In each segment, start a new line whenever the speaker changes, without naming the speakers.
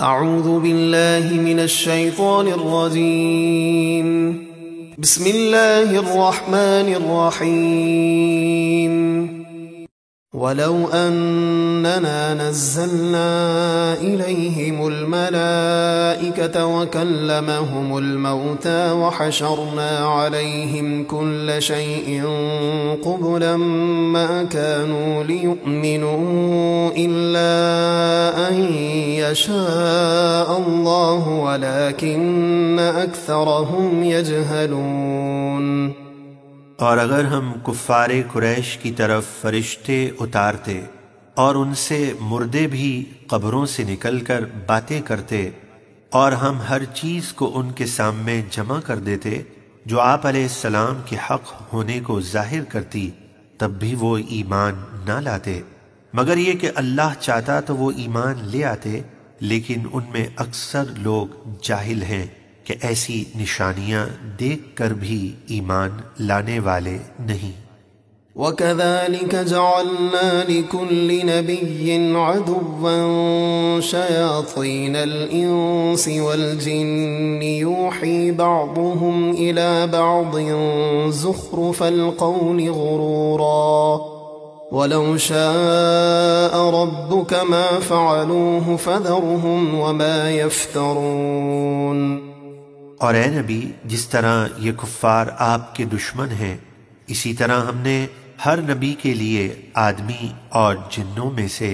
اعوذ باللہ من الشیطان الرجیم بسم اللہ الرحمن الرحیم ولو اننا نزلنا الیہم الملائکة وکلمهم الموتى وحشرنا علیہم كل شیء قبلا ما كانوا ليؤمنوا الا ان يشاء الله ولكن اکثرهم يجهلون۔
اور اگر ہم کفار قریش کی طرف فرشتے اتارتے اور ان سے مردے بھی قبروں سے نکل کر باتیں کرتے اور ہم ہر چیز کو ان کے سامنے جمع کر دیتے جو آپ علیہ السلام کے حق ہونے کو ظاہر کرتی، تب بھی وہ ایمان نہ لاتے، مگر یہ کہ اللہ چاہتا تو وہ ایمان لے آتے، لیکن ان میں اکثر لوگ جاہل ہیں کہ ایسی نشانیاں دیکھ کر بھی ایمان لانے والے نہیں۔
وَكَذَلِكَ جَعَلْنَا لِكُلِّ نَبِيٍّ عَدُوًّا شَيَاطِينَ الْإِنسِ وَالْجِنِّ يُوحِي بَعْضُهُمْ إِلَى بَعْضٍ زُخْرُفَ الْقَوْلِ غُرُورًا وَلَوْ شَاءَ رَبُّكَ مَا فَعَلُوهُ فَذَرْهُمْ وَمَا يَفْتَرُونَ۔
اور اے نبی، جس طرح یہ کفار آپ کے دشمن ہیں، اسی طرح ہم نے ہر نبی کے لیے آدمی اور جنوں میں سے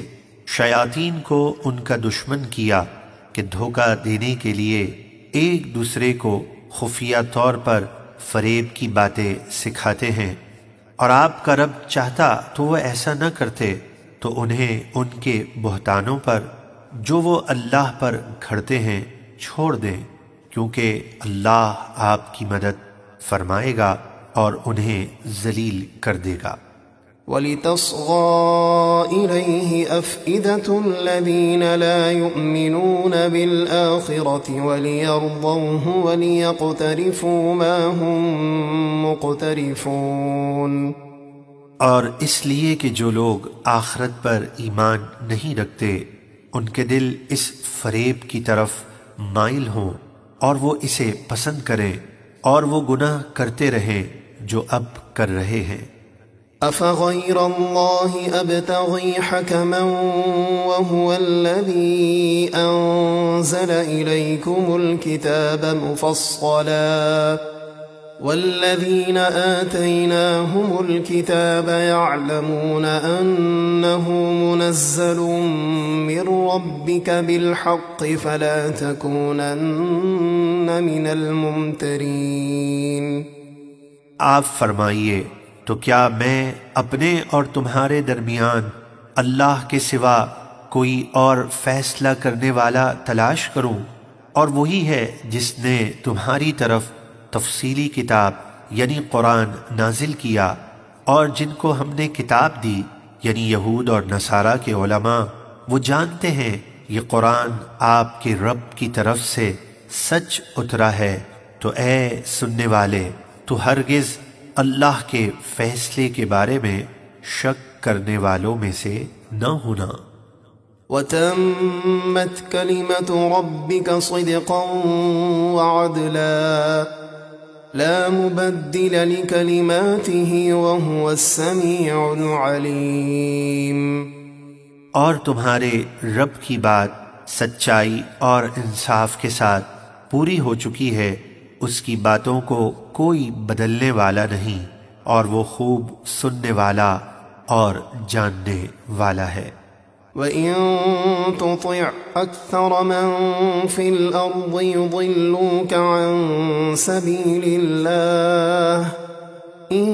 شیاطین کو ان کا دشمن کیا کہ دھوکہ دینے کے لیے ایک دوسرے کو خفیہ طور پر فریب کی باتیں سکھاتے ہیں، اور آپ کا رب چاہتا تو وہ ایسا نہ کرتے تو انہیں ان کے بہتانوں پر جو وہ اللہ پر گھڑتے ہیں چھوڑ دیں، کیونکہ اللہ آپ کی مدد فرمائے گا اور انہیں ذلیل کر دے گا۔
وَلِتَصْغَىٰ إِلَيْهِ أَفْئِدَةُ الَّذِينَ لَا يُؤْمِنُونَ بِالْآخِرَةِ وَلِيَرْضَوْهُ وَلِيَقْتَرِفُوا مَا هُمْ مُقْتَرِفُونَ۔
اور اس لیے کہ جو لوگ آخرت پر ایمان نہیں رکھتے، ان کے دل اس فریب کی طرف مائل ہوں اور وہ اسے پسند کریں اور وہ گناہ کرتے رہیں جو اب کر رہے ہیں۔
أَفَغَيْرَ اللَّهِ أَبْتَغِي حَكَمًا وَهُوَ الَّذِي أَنزَلَ إِلَيْكُمُ الْكِتَابَ مُفَصَّلًا وَالَّذِينَ آتَيْنَاهُمُ الْكِتَابَ يَعْلَمُونَ أَنَّهُ مُنَزَّلٌ مِّن رَّبِّكَ بِالْحَقِّ فَلَا تَكُونَنَّ مِنَ الْمُمْتَرِينَ۔
آپ فرمائیے، تو کیا میں اپنے اور تمہارے درمیان اللہ کے سوا کوئی اور فیصلہ کرنے والا تلاش کروں؟ اور وہی ہے جس نے تمہاری طرف تفصیلی کتاب یعنی قرآن نازل کیا، اور جن کو ہم نے کتاب دی یعنی یہود اور نصارہ کے علماء، وہ جانتے ہیں یہ قرآن آپ کے رب کی طرف سے سچ اترا ہے، تو اے سننے والے تو ہرگز اللہ کے فیصلے کے بارے میں شک کرنے والوں میں سے نہ ہونا۔
وَتَمَّتْ كَلِمَةُ رَبِّكَ صِدْقًا وَعَدْلًا لا مبدل لكلماته وهو السميع العليم۔
اور تمہارے رب کی بات سچائی اور انصاف کے ساتھ پوری ہو چکی ہے، اس کی باتوں کو کوئی بدلنے والا نہیں، اور وہ خوب سننے والا اور جاننے والا ہے۔
وَإِن تُطِعْ أَكْثَرَ مَن فِي الْأَرْضِ يُضِلُّوكَ عَن سَبِيلِ اللَّهِ إِن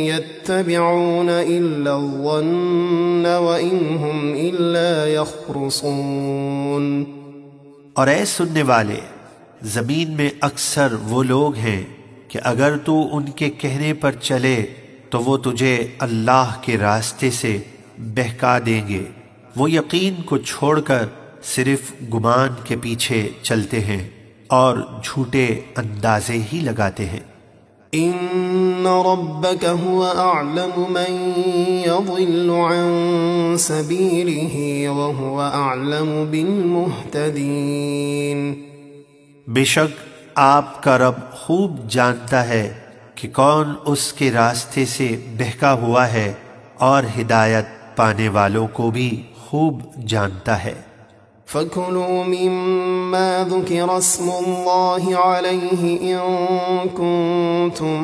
يَتَّبِعُونَ إِلَّا الظَّنَّ وَإِنْ هُمْ إِلَّا يَخْرُصُونَ۔
اور اے سننے والے، زمین میں اکثر وہ لوگ ہیں کہ اگر تو ان کے کہنے پر چلے تو وہ تجھے اللہ کے راستے سے بہکا دیں گے، وہ یقین کو چھوڑ کر صرف گمان کے پیچھے چلتے ہیں اور جھوٹے اندازے ہی لگاتے ہیں۔
إن ربك هو أعلم من يضل عن سبيله وهو أعلم بالمهتدين.
بے شک آپ کا رب خوب جانتا ہے کہ کون اس کے راستے سے بہکا ہوا ہے، اور ہدایت پانے والوں کو بھی خوب جانتا ہے.
فَكُلُوا مِمَّا ذُكِرَ اسْمُ اللَّهِ عَلَيْهِ إِن كُنتُم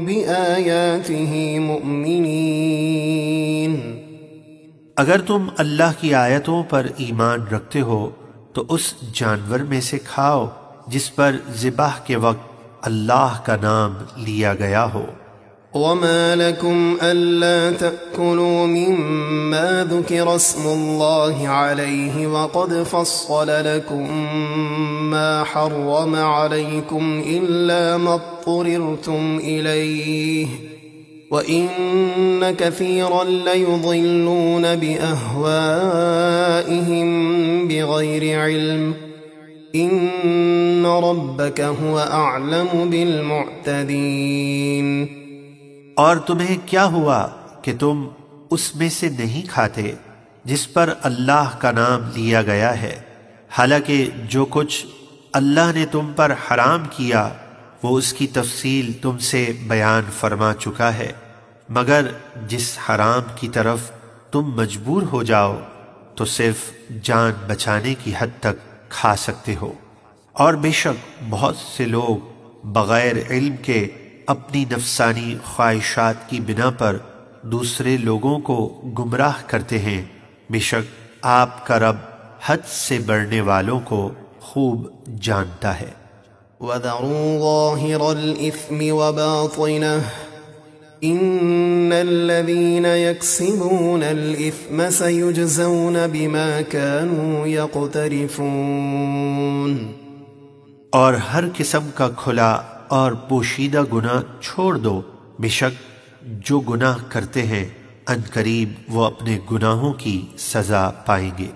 بِآيَاتِهِ مُؤْمِنِينَ.
اگر تم اللہ کی آیتوں پر ایمان رکھتے ہو تو اس جانور میں سے کھاؤ جس پر ذبح کے وقت اللہ کا نام لیا گیا ہو.
وَمَا لَكُمْ أَلَّا تَأْكُلُوا مِمَّا ذُكِرَ اسْمُ اللَّهِ عَلَيْهِ وَقَدْ فَصَّلَ لَكُم مَّا حَرَّمَ عَلَيْكُمْ إِلَّا مَا اضْطُرِرْتُمْ إِلَيْهِ وَإِنَّ كَثِيرًا لَّيُضِلُّونَ بِأَهْوَائِهِم بِغَيْرِ عِلْمٍ إِنَّ رَبَّكَ هُوَ أَعْلَمُ بِالْمُعْتَدِينَ.
اور تمہیں کیا ہوا کہ تم اس میں سے نہیں کھاتے جس پر اللہ کا نام لیا گیا ہے، حالانکہ جو کچھ اللہ نے تم پر حرام کیا وہ اس کی تفصیل تم سے بیان فرما چکا ہے، مگر جس حرام کی طرف تم مجبور ہو جاؤ تو صرف جان بچانے کی حد تک کھا سکتے ہو. اور بے شک بہت سے لوگ بغیر علم کے اپنی نفسانی خواہشات کی بنا پر دوسرے لوگوں کو گمراہ کرتے ہیں. بے شک آپ کا رب حد سے بڑھنے والوں کو خوب جانتا ہے.
وَذَرُوا ظَاهِرَ الْإِثْمِ وَبَاطِنَهُ إِنَّ الَّذِينَ يَكْسِبُونَ الْإِثْمَ سَيُجْزَوْنَ بِمَا كَانُوا يَقْتَرِفُونَ.
اور ہر قسم کا کھلا اور پوشیدہ گناہ چھوڑ دو، بے شک جو گناہ کرتے ہیں عنقریب وہ اپنے گناہوں کی سزا پائیں گے.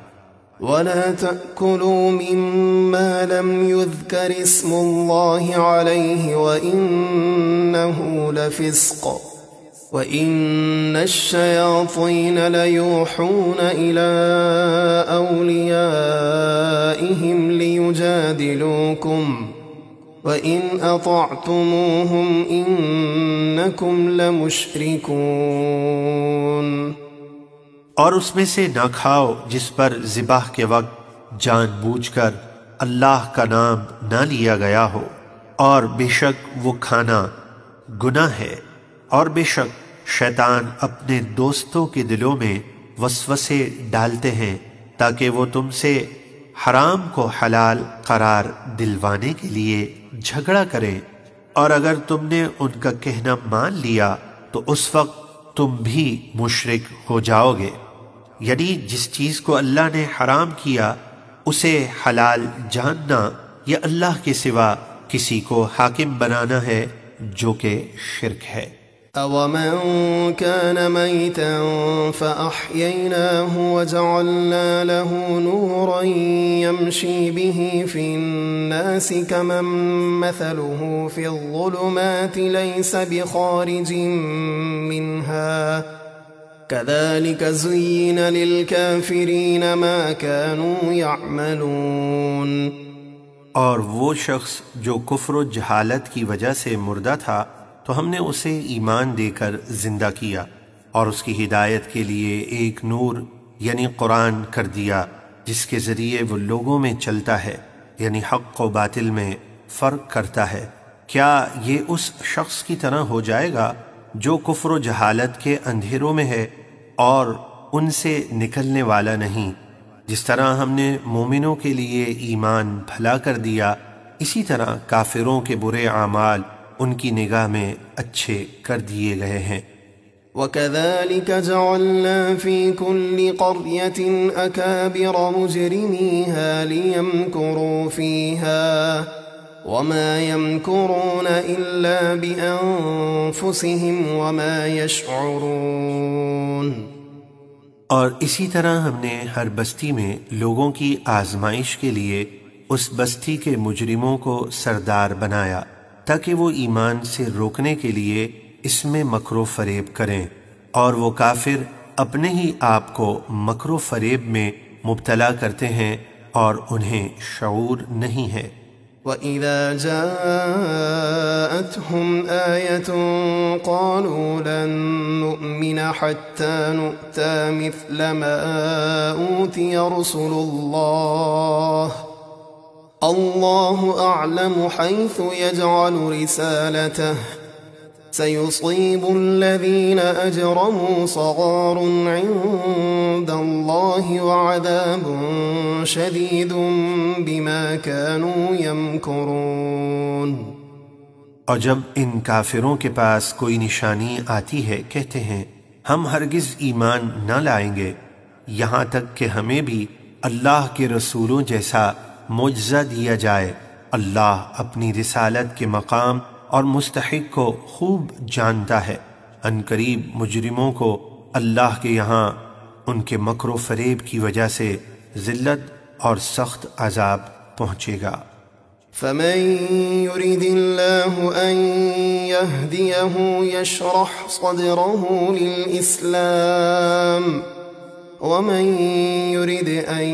وَلَا تَأْكُلُوا مِمَّا لَمْ يُذْكَرِ اسْمُ اللَّهِ عَلَيْهِ وَإِنَّهُ لَفِسْقٌ وَإِنَّ الشَّيَاطِينَ لَيُوحُونَ إِلَىٰ أَوْلِيَائِهِمْ لِيُجَادِلُوكُمْ وَإِنْ أَطَعْتُمُوهُمْ إِنَّكُمْ لَمُشْرِكُونَ.
اور اس میں سے نہ کھاؤ جس پر ذبح کے وقت جان بوجھ کر اللہ کا نام نہ لیا گیا ہو، اور بے شک وہ کھانا گناہ ہے. اور بے شک شیطان اپنے دوستوں کے دلوں میں وسوسے ڈالتے ہیں تاکہ وہ تم سے حرام کو حلال قرار دلوانے کے لیے جھگڑا کریں، اور اگر تم نے ان کا کہنا مان لیا تو اس وقت تم بھی مشرک ہو جاؤ گے. یعنی جس چیز کو اللہ نے حرام کیا اسے حلال جاننا یا اللہ کے سوا کسی کو حاکم بنانا ہے، جو کہ شرک ہے.
أَوَمَنْ كَانَ مَيْتًا فَأَحْيَيْنَاهُ وَجَعَلْنَا لَهُ نُورًا يَمْشِي بِهِ فِي النَّاسِ كَمَنْ مَثَلُهُ فِي الظُّلُمَاتِ لَيْسَ بِخَارِجٍ مِّنْهَا كَذَلِكَ زُيِّنَ لِلْكَافِرِينَ مَا كَانُوا يَعْمَلُونَ.
اور وہ شخص جو کفر و جہالت کی وجہ سے مردہ تھا تو ہم نے اسے ایمان دے کر زندہ کیا اور اس کی ہدایت کے لیے ایک نور یعنی قرآن کر دیا جس کے ذریعے وہ لوگوں میں چلتا ہے، یعنی حق و باطل میں فرق کرتا ہے. کیا یہ اس شخص کی طرح ہو جائے گا جو کفر و جہالت کے اندھیروں میں ہے اور ان سے نکلنے والا نہیں؟ جس طرح ہم نے مومنوں کے لیے ایمان بھلا کر دیا، اسی طرح کافروں کے برے اعمال ان کی نگاہ میں اچھے کر دیے گئے ہیں.
وَكَذَلِكَ جَعَلْنَا فِي كُلِّ قَرْيَةٍ أَكَابِرَ مُجْرِمِيهَا لِيَمْكُرُوا فِيهَا وَمَا يَمْكُرُونَ إِلَّا بِأَنفُسِهِمْ وَمَا يَشْعُرُونَ.
اور اسی طرح ہم نے ہر بستی میں لوگوں کی آزمائش کے لیے اس بستی کے مجرموں کو سردار بنایا تاکہ وہ ایمان سے روکنے کے لیے اس میں مکر و فریب کریں، اور وہ کافر اپنے ہی آپ کو مکر و فریب میں مبتلا کرتے ہیں اور انہیں شعور نہیں ہے۔
وَإِذَا جَاءَتْهُمْ آيَةٌ قَالُوا لَن نُّؤْمِنَ حَتَّى نُؤْتَىٰ مِثْلَ مَا أُوتِيَ رُسُلُ اللَّهُ أَعْلَمُ حَيْثُ يَجْعَلُ رِسَالَتَهُ سَيُصِيبُ الَّذِينَ أَجْرَمُوا صَغَارٌ عِندَ اللَّهِ وَعَذَابٌ شَدِيدٌ بِمَا كَانُوا يَمْكُرُونَ۔
اور جب ان کافروں کے پاس کوئی نشانی آتی ہے کہتے ہیں ہم ہرگز ایمان نہ لائیں گے یہاں تک کہ ہمیں بھی اللہ کے رسولوں جیسا معجزہ دیا جائے۔ اللہ اپنی رسالت کے مقام اور مستحق کو خوب جانتا ہے۔ ان قریب مجرموں کو اللہ کے یہاں ان کے مکر و فریب کی وجہ سے ذلت اور سخت عذاب پہنچے گا۔
فَمَن يُرِدِ اللَّهُ أَن يَهْدِيَهُ يَشْرَحْ صَدْرَهُ لِلْإِسْلَامِ وَمَن يُرِدْ أَن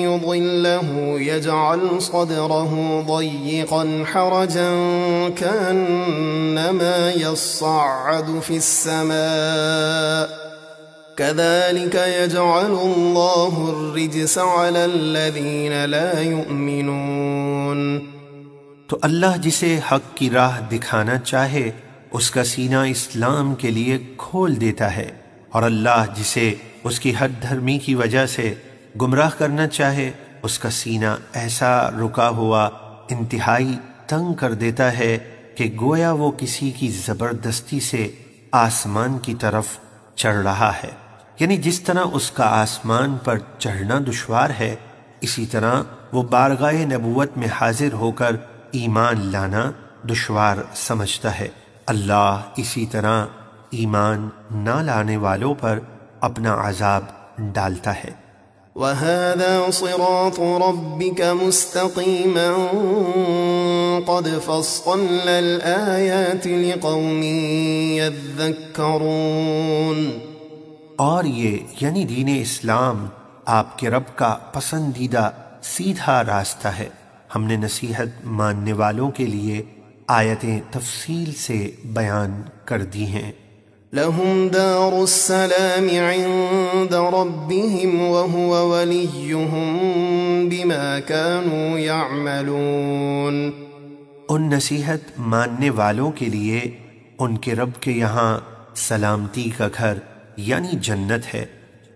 يُضِلَّهُ يَجْعَلْ صَدْرَهُ ضَيِّقًا حَرَجًا كَأَنَّمَا يَصَّعَّدُ فِي السَّمَاءِ كَذَلِكَ يَجْعَلُ اللَّهُ الرِّجْسَ عَلَى الَّذِينَ لَا يُؤْمِنُونَ۔
تو اللہ جسے حق کی راہ دکھانا چاہے اس کا سینہ اسلام کے لیے کھول دیتا ہے، اور اللہ جسے اس کی حد دھرمی کی وجہ سے گمراہ کرنا چاہے اس کا سینہ ایسا رکا ہوا انتہائی تنگ کر دیتا ہے کہ گویا وہ کسی کی زبردستی سے آسمان کی طرف چڑھ رہا ہے۔ یعنی جس طرح اس کا آسمان پر چڑھنا دشوار ہے، اسی طرح وہ بارگاہ نبوت میں حاضر ہو کر ایمان لانا دشوار سمجھتا ہے۔ اللہ اسی طرح ایمان نہ لانے والوں پر اپنا عذاب ڈالتا ہے۔
وَهَذَا صِرَاطُ رَبِّكَ مُسْتَقِيمًا قَدْ فَصَّلْنَا الْآيَاتِ لِقَوْمٍ يَذَّكَّرُونَ۔
اور یہ یعنی دین اسلام آپ کے رب کا پسندیدہ سیدھا راستہ ہے، ہم نے نصیحت ماننے والوں کے لیے آیتیں تفصیل سے بیان کر دی ہیں۔
لَهُمْ دَارُ السَّلَامِ عِندَ رَبِّهِمْ وَهُوَ وَلِيُّهُمْ بِمَا كَانُوا يَعْمَلُونَ۔
ان نصیحت ماننے والوں کے لیے ان کے رب کے یہاں سلامتی کا گھر یعنی جنت ہے،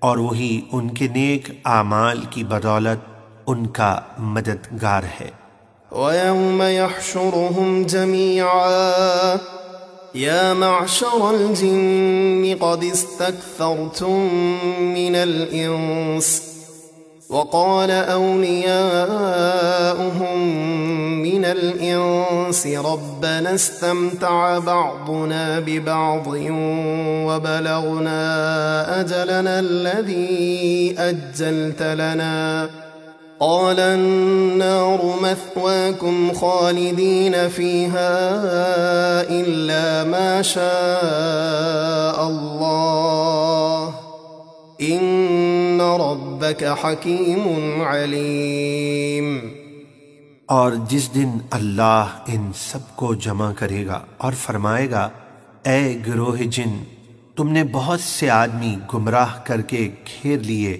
اور وہی ان کے نیک اعمال کی بدولت ان کا مددگار ہے۔
وَيَوْمَ يَحْشُرُهُمْ جَمِيعًا يَا مَعْشَرَ الْجِنِّ قَدِ اسْتَكْثَرْتُم مِّنَ الْإِنسِ وَقَالَ أَوْلِيَاؤُهُم مِّنَ الْإِنسِ رَبَّنَا اسْتَمْتَعَ بَعْضُنَا بِبَعْضٍ وَبَلَغْنَا أَجَلَنَا الَّذِي أَجَّلْتَ لَنَا قَالَ النَّارُ مَثْوَاكُمْ خَالِدِينَ فِيهَا إِلَّا مَا شَاءَ اللَّهُ إِنَّ رَبَّكَ حَكِيمٌ عَلِيمٌ۔
اور جس دن اللہ ان سب کو جمع کرے گا اور فرمائے گا اے گروہ جن، تم نے بہت سے آدمی گمراہ کر کے گھیر لیے،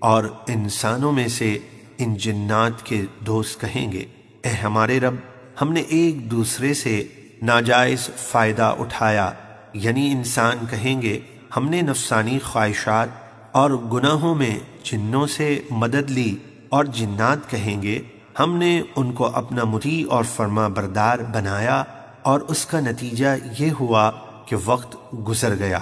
اور انسانوں میں سے ان جنات کے دوست کہیں گے اے ہمارے رب، ہم نے ایک دوسرے سے ناجائز فائدہ اٹھایا، یعنی انسان کہیں گے ہم نے نفسانی خواہشات اور گناہوں میں جنوں سے مدد لی، اور جنات کہیں گے ہم نے ان کو اپنا مطیع اور فرما بردار بنایا، اور اس کا نتیجہ یہ ہوا کہ وقت گزر گیا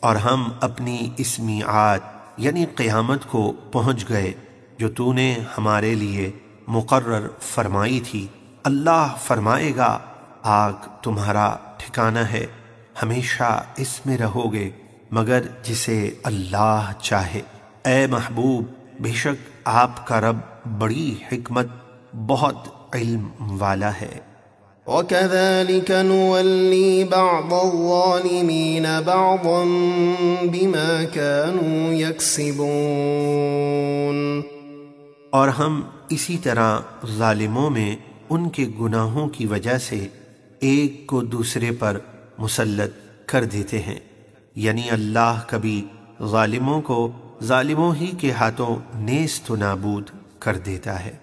اور ہم اپنی اس میعاد یعنی قیامت کو پہنچ گئے جو تو نے ہمارے لیے مقرر فرمائی تھی۔ اللہ فرمائے گا آگ تمہارا ٹھکانہ ہے، ہمیشہ اس میں رہو گے مگر جسے اللہ چاہے۔ اے محبوب، بے شک آپ کا رب بڑی حکمت، بہت علم والا ہے۔
وَكَذَلِكَ نُوَلِّي بَعْضَ الظَّالِمِينَ بَعْضًا بِمَا كَانُوا يَكْسِبُونَ،
اور ہم اسی طرح ظالموں میں ان کے گناہوں کی وجہ سے ایک کو دوسرے پر مسلط کر دیتے ہیں، یعنی اللہ کبھی ظالموں کو ظالموں ہی کے ہاتھوں نیست و نابود کر دیتا ہے۔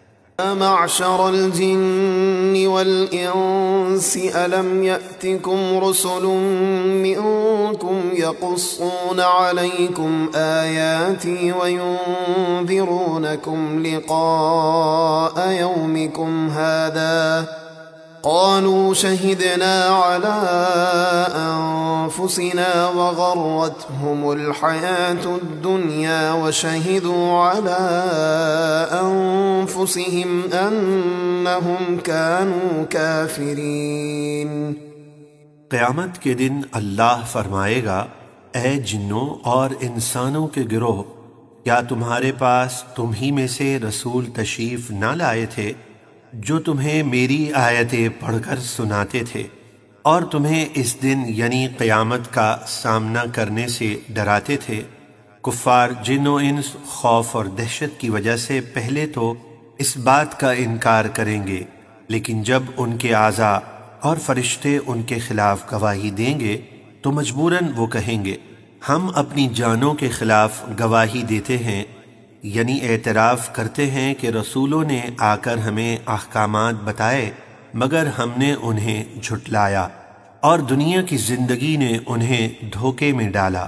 معشر الجن والإنس ألم يأتكم رسل منكم يقصون عليكم آياتي وينذرونكم لقاء يومكم هذا قالوا شهدنا على أنفسنا وغرتهم الحياة الدنيا وشهدوا على أنفسهم أنهم كانوا كافرين۔
قیامت کے دن اللہ فرمائے گا، اے جنوں اور انسانوں کے گروہ، کیا تمہارے پاس تم ہی میں سے رسول تشریف نہ لائے تھے جو تمہیں میری آیتیں پڑھ کر سناتے تھے اور تمہیں اس دن یعنی قیامت کا سامنا کرنے سے ڈراتے تھے؟ کفار جن و انس خوف اور دہشت کی وجہ سے پہلے تو اس بات کا انکار کریں گے، لیکن جب ان کے اعضاء اور فرشتے ان کے خلاف گواہی دیں گے تو مجبوراً وہ کہیں گے ہم اپنی جانوں کے خلاف گواہی دیتے ہیں، یعنی اعتراف کرتے ہیں کہ رسولوں نے آ کر ہمیں احکامات بتائے مگر ہم نے انہیں جھٹلایا، اور دنیا کی زندگی نے انہیں دھوکے میں ڈالا،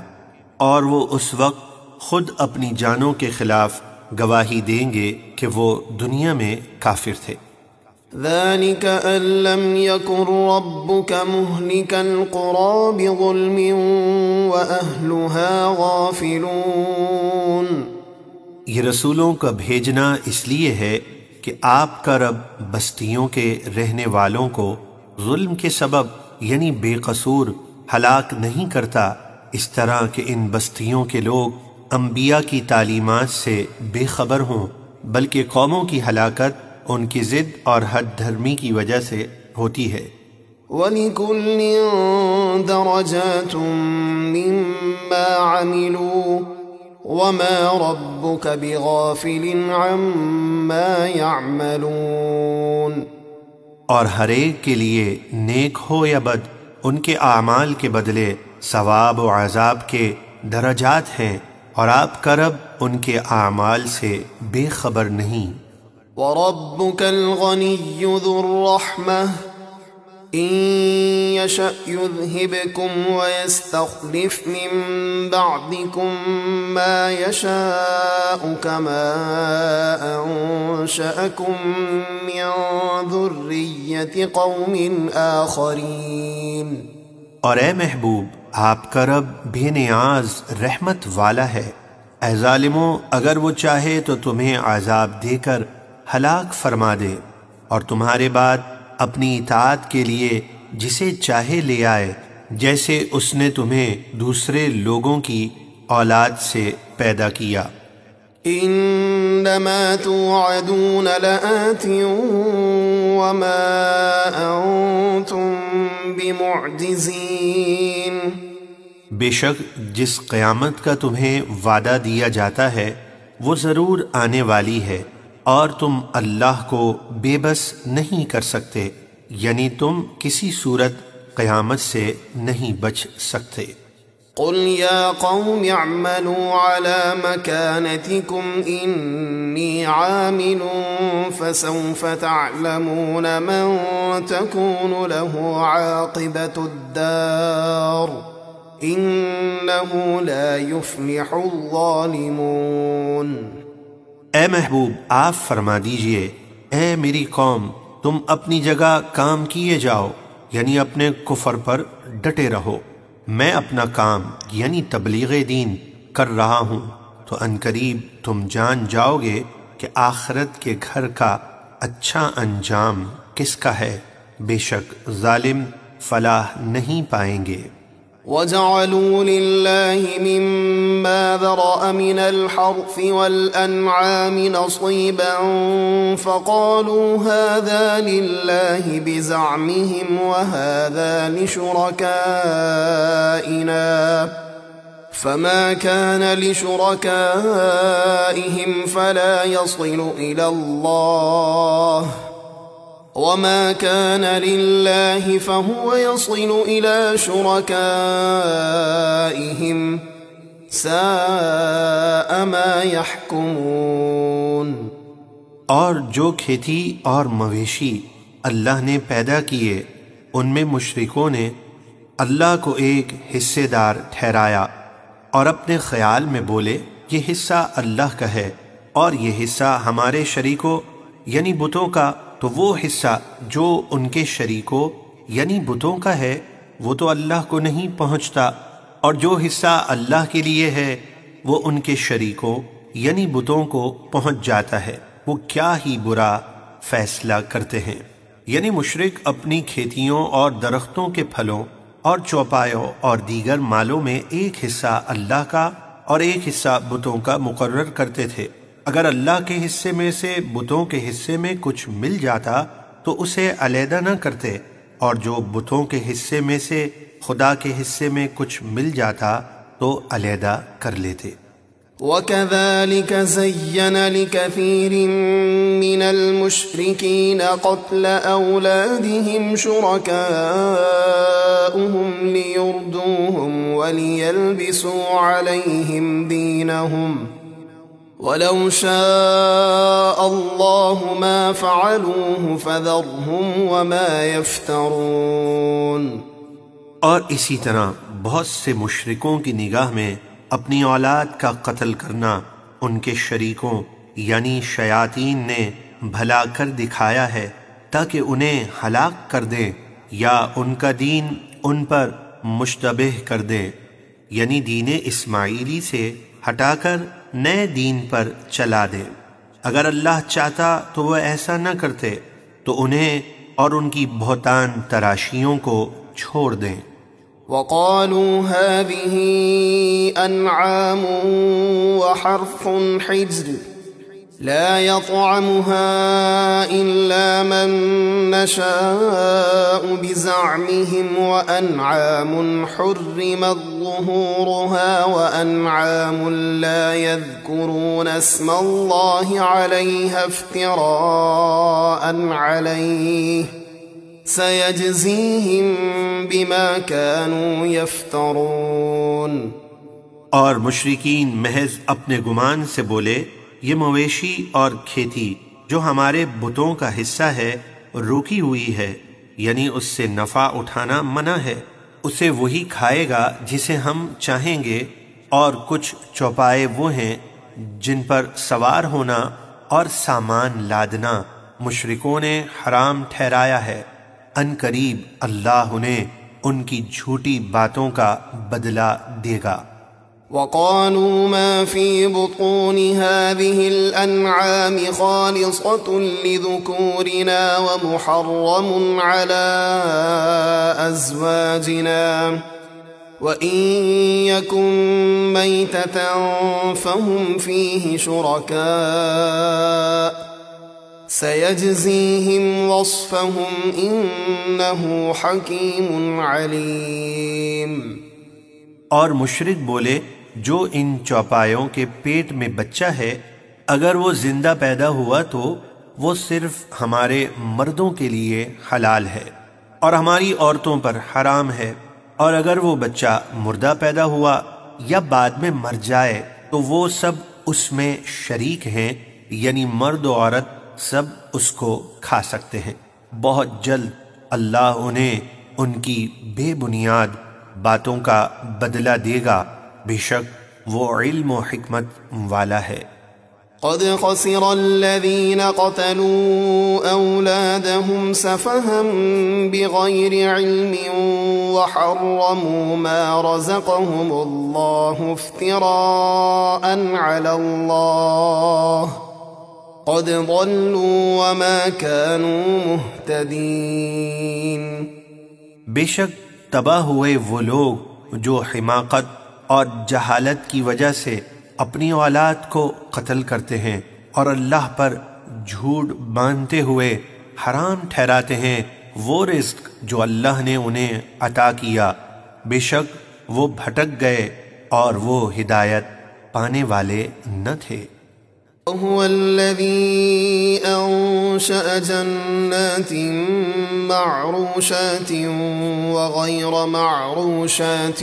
اور وہ اس وقت خود اپنی جانوں کے خلاف گواہی دیں گے کہ وہ دنیا میں کافر تھے۔
ذلك أن لم يكن ربك مهلك القرى بظلم وأهلها غافلون۔
یہ رسولوں کا بھیجنا اس لیے ہے کہ آپ کا رب بستیوں کے رہنے والوں کو ظلم کے سبب یعنی بے قصور ہلاک نہیں کرتا، اس طرح کہ ان بستیوں کے لوگ انبیاء کی تعلیمات سے بے خبر ہوں، بلکہ قوموں کی ہلاکت ان کی ضد اور حد دھرمی کی وجہ سے ہوتی ہے۔
وَلِكُلٍّ دَرَجَاتٌ مِّمَّا عَمِلُوا وَمَا رَبُّكَ بِغَافِلٍ عَمَّا يَعْمَلُونَ،
اور ہر ایک کے لیے نیک ہو یا بد ان کے اعمال کے بدلے ثواب و عذاب کے درجات ہیں، اور آپ کا رب ان کے اعمال سے بے خبر نہیں۔
وَرَبُّكَ الْغَنِيُّ ذُو الرَّحْمَةِ إِن يَشَأْ يُذْهِبْكُمْ وَيَسْتَخْلِفْ مِن بَعْدِكُم مَّا يَشَاءُ كَمَا أَنشَأَكُم مِّن ذُرِّيَّةِ قَوْمٍ آخَرِينَ۔
اور اے محبوب، آپ کا رب بے نیاز رحمت والا ہے، اے ظالموں اگر وہ چاہے تو تمہیں عذاب دے کر ہلاک فرما دے، اور تمہارے بعد اپنی اطاعت کے لیے جسے چاہے لے آئے، جیسے اس نے تمہیں دوسرے لوگوں کی اولاد سے پیدا کیا۔
انما توعدون لآت وما انتم بمعجزین،
بے شک جس قیامت کا تمہیں وعدہ دیا جاتا ہے وہ ضرور آنے والی ہے، اور تم اللہ کو بے بس نہیں کر سکتے، یعنی تم کسی صورت قیامت سے نہیں بچ سکتے۔
قل یا قوم اعملوا على مكانتكم انی عامل فسوف تعلمون من تكون له عاقبة الدار انه لا يفلح الظالمون۔
اے محبوب آپ فرما دیجئے، اے میری قوم تم اپنی جگہ کام کیے جاؤ، یعنی اپنے کفر پر ڈٹے رہو، میں اپنا کام یعنی تبلیغ دین کر رہا ہوں، تو عنقریب تم جان جاؤ گے کہ آخرت کے گھر کا اچھا انجام کس کا ہے، بے شک ظالم فلاح نہیں پائیں گے۔
وجعلوا لله مما ذرأ من الحرث والأنعام نصيبا فقالوا هذا لله بزعمهم وهذا لشركائنا فما كان لشركائهم فلا يصل إلى الله وما كان لله فهو يصل إلى شركائهم ساء ما يحكمون۔
اور جو کھیتی اور مویشی اللہ نے پیدا کیے ان میں مشرکوں نے اللہ کو ایک حصے دار ٹھہرایا اور اپنے خیال میں بولے یہ حصہ اللہ کا ہے اور یہ حصہ ہمارے شریکوں یعنی بتوں کا، تو وہ حصہ جو ان کے شریکوں یعنی بتوں کا ہے وہ تو اللہ کو نہیں پہنچتا، اور جو حصہ اللہ کے لیے ہے وہ ان کے شریکوں یعنی بتوں کو پہنچ جاتا ہے، وہ کیا ہی برا فیصلہ کرتے ہیں۔ یعنی مشرک اپنی کھیتیوں اور درختوں کے پھلوں اور چوپایوں اور دیگر مالوں میں ایک حصہ اللہ کا اور ایک حصہ بتوں کا مقرر کرتے تھے۔ اگر اللہ کے حصے میں سے بتوں کے حصے میں کچھ مل جاتا تو اسے علیحدہ نہ کرتے، اور جو بتوں کے حصے میں سے خدا کے حصے میں کچھ مل جاتا تو علیحدہ کر لیتے۔
وَكَذَلِكَ زَيَّنَ لِكَثِيرٍ مِّنَ الْمُشْرِكِينَ قَتْلَ أَوْلَادِهِمْ شُرَكَاؤُهُمْ لِيُرْدُوهُمْ وَلِيَلْبِسُوا عَلَيْهِمْ دِينَهُمْ وَلَوْ شَاءَ اللَّهُ مَا فَعَلُوهُ فَذَرْهُمْ وَمَا يَفْتَرُونَ۔
اور اسی طرح بہت سے مشرکوں کی نگاہ میں اپنی اولاد کا قتل کرنا ان کے شریکوں یعنی شیاطین نے بھلا کر دکھایا ہے تاکہ انہیں ہلاک کر دیں یا ان کا دین ان پر مشتبہ کر دیں، یعنی دین اسماعیلی سے ہٹا کر نئے دین پر چلا دیں۔ اگر اللہ چاہتا تو وہ ایسا نہ کرتے تو انہیں اور ان کی بہتان تراشیوں کو چھوڑ دیں۔
وَقَالُوا هَٰذِهِ أَنْعَامٌ وَحَرْثٌ حِجْرٌ لَا يَطْعَمُهَا إِلَّا مَن نَّشَاءُ بِزَعْمِهِمْ وَأَنْعَامٌ حُرِّمَتْ ظُهُورُهَا وَأَنْعَامٌ لَّا يَذْكُرُونَ اسْمَ اللَّهِ عَلَيْهَا افْتِرَاءً عَلَيْهِ سَيَجْزِيهِمْ بِمَا كَانُوا يَفْتَرُونَ۔
اور مشرکین محض اپنے گمان سے بولے یہ مویشی اور کھیتی جو ہمارے بتوں کا حصہ ہے روکی ہوئی ہے، یعنی اس سے نفع اٹھانا منع ہے، اسے وہی کھائے گا جسے ہم چاہیں گے، اور کچھ چوپائے وہ ہیں جن پر سوار ہونا اور سامان لادنا مشرکوں نے حرام ٹھہرایا ہے، ان قریب اللہ انہیں ان کی جھوٹی باتوں کا بدلہ دے گا۔
وَقَالُوا مَا فِي بُطُونِ هَٰذِهِ الْأَنْعَامِ خَالِصَةٌ لِذُكُورِنَا وَمُحَرَّمٌ عَلَىٰ أَزْوَاجِنَا وَإِن يَكُن مَّيْتَةً فَهُمْ فِيهِ شُرَكَاءُ سَيَجْزِيهِمْ وَصْفَهُمْ إِنَّهُ حَكِيمٌ عَلِيمٌ۔
اور مشرک بولے جو ان چوپایوں کے پیٹ میں بچہ ہے اگر وہ زندہ پیدا ہوا تو وہ صرف ہمارے مردوں کے لیے حلال ہے اور ہماری عورتوں پر حرام ہے، اور اگر وہ بچہ مردہ پیدا ہوا یا بعد میں مر جائے تو وہ سب اس میں شریک ہیں، یعنی مرد و عورت سب اس کو کھا سکتے ہیں۔ بہت جلد اللہ انہیں ان کی بے بنیاد باتوں کا بدلہ دے گا، بے شک وہ علم و حکمت والا ہے۔
قد خسر الذين قتلوا أولادهم سفها بغير علم وحرموا ما رزقهم الله افتراء على الله قد ضلوا وما كانوا مهتدين۔
بے شک تباہ ہوئے وہ لوگ جو حماقت اور جہالت کی وجہ سے اپنی اولاد کو قتل کرتے ہیں اور اللہ پر جھوٹ باندھتے ہوئے حرام ٹھہراتے ہیں وہ رزق جو اللہ نے انہیں عطا کیا، بے شک وہ بھٹک گئے اور وہ ہدایت پانے والے نہ تھے۔
هو الذي أنشأ جنات معروشات وغير معروشات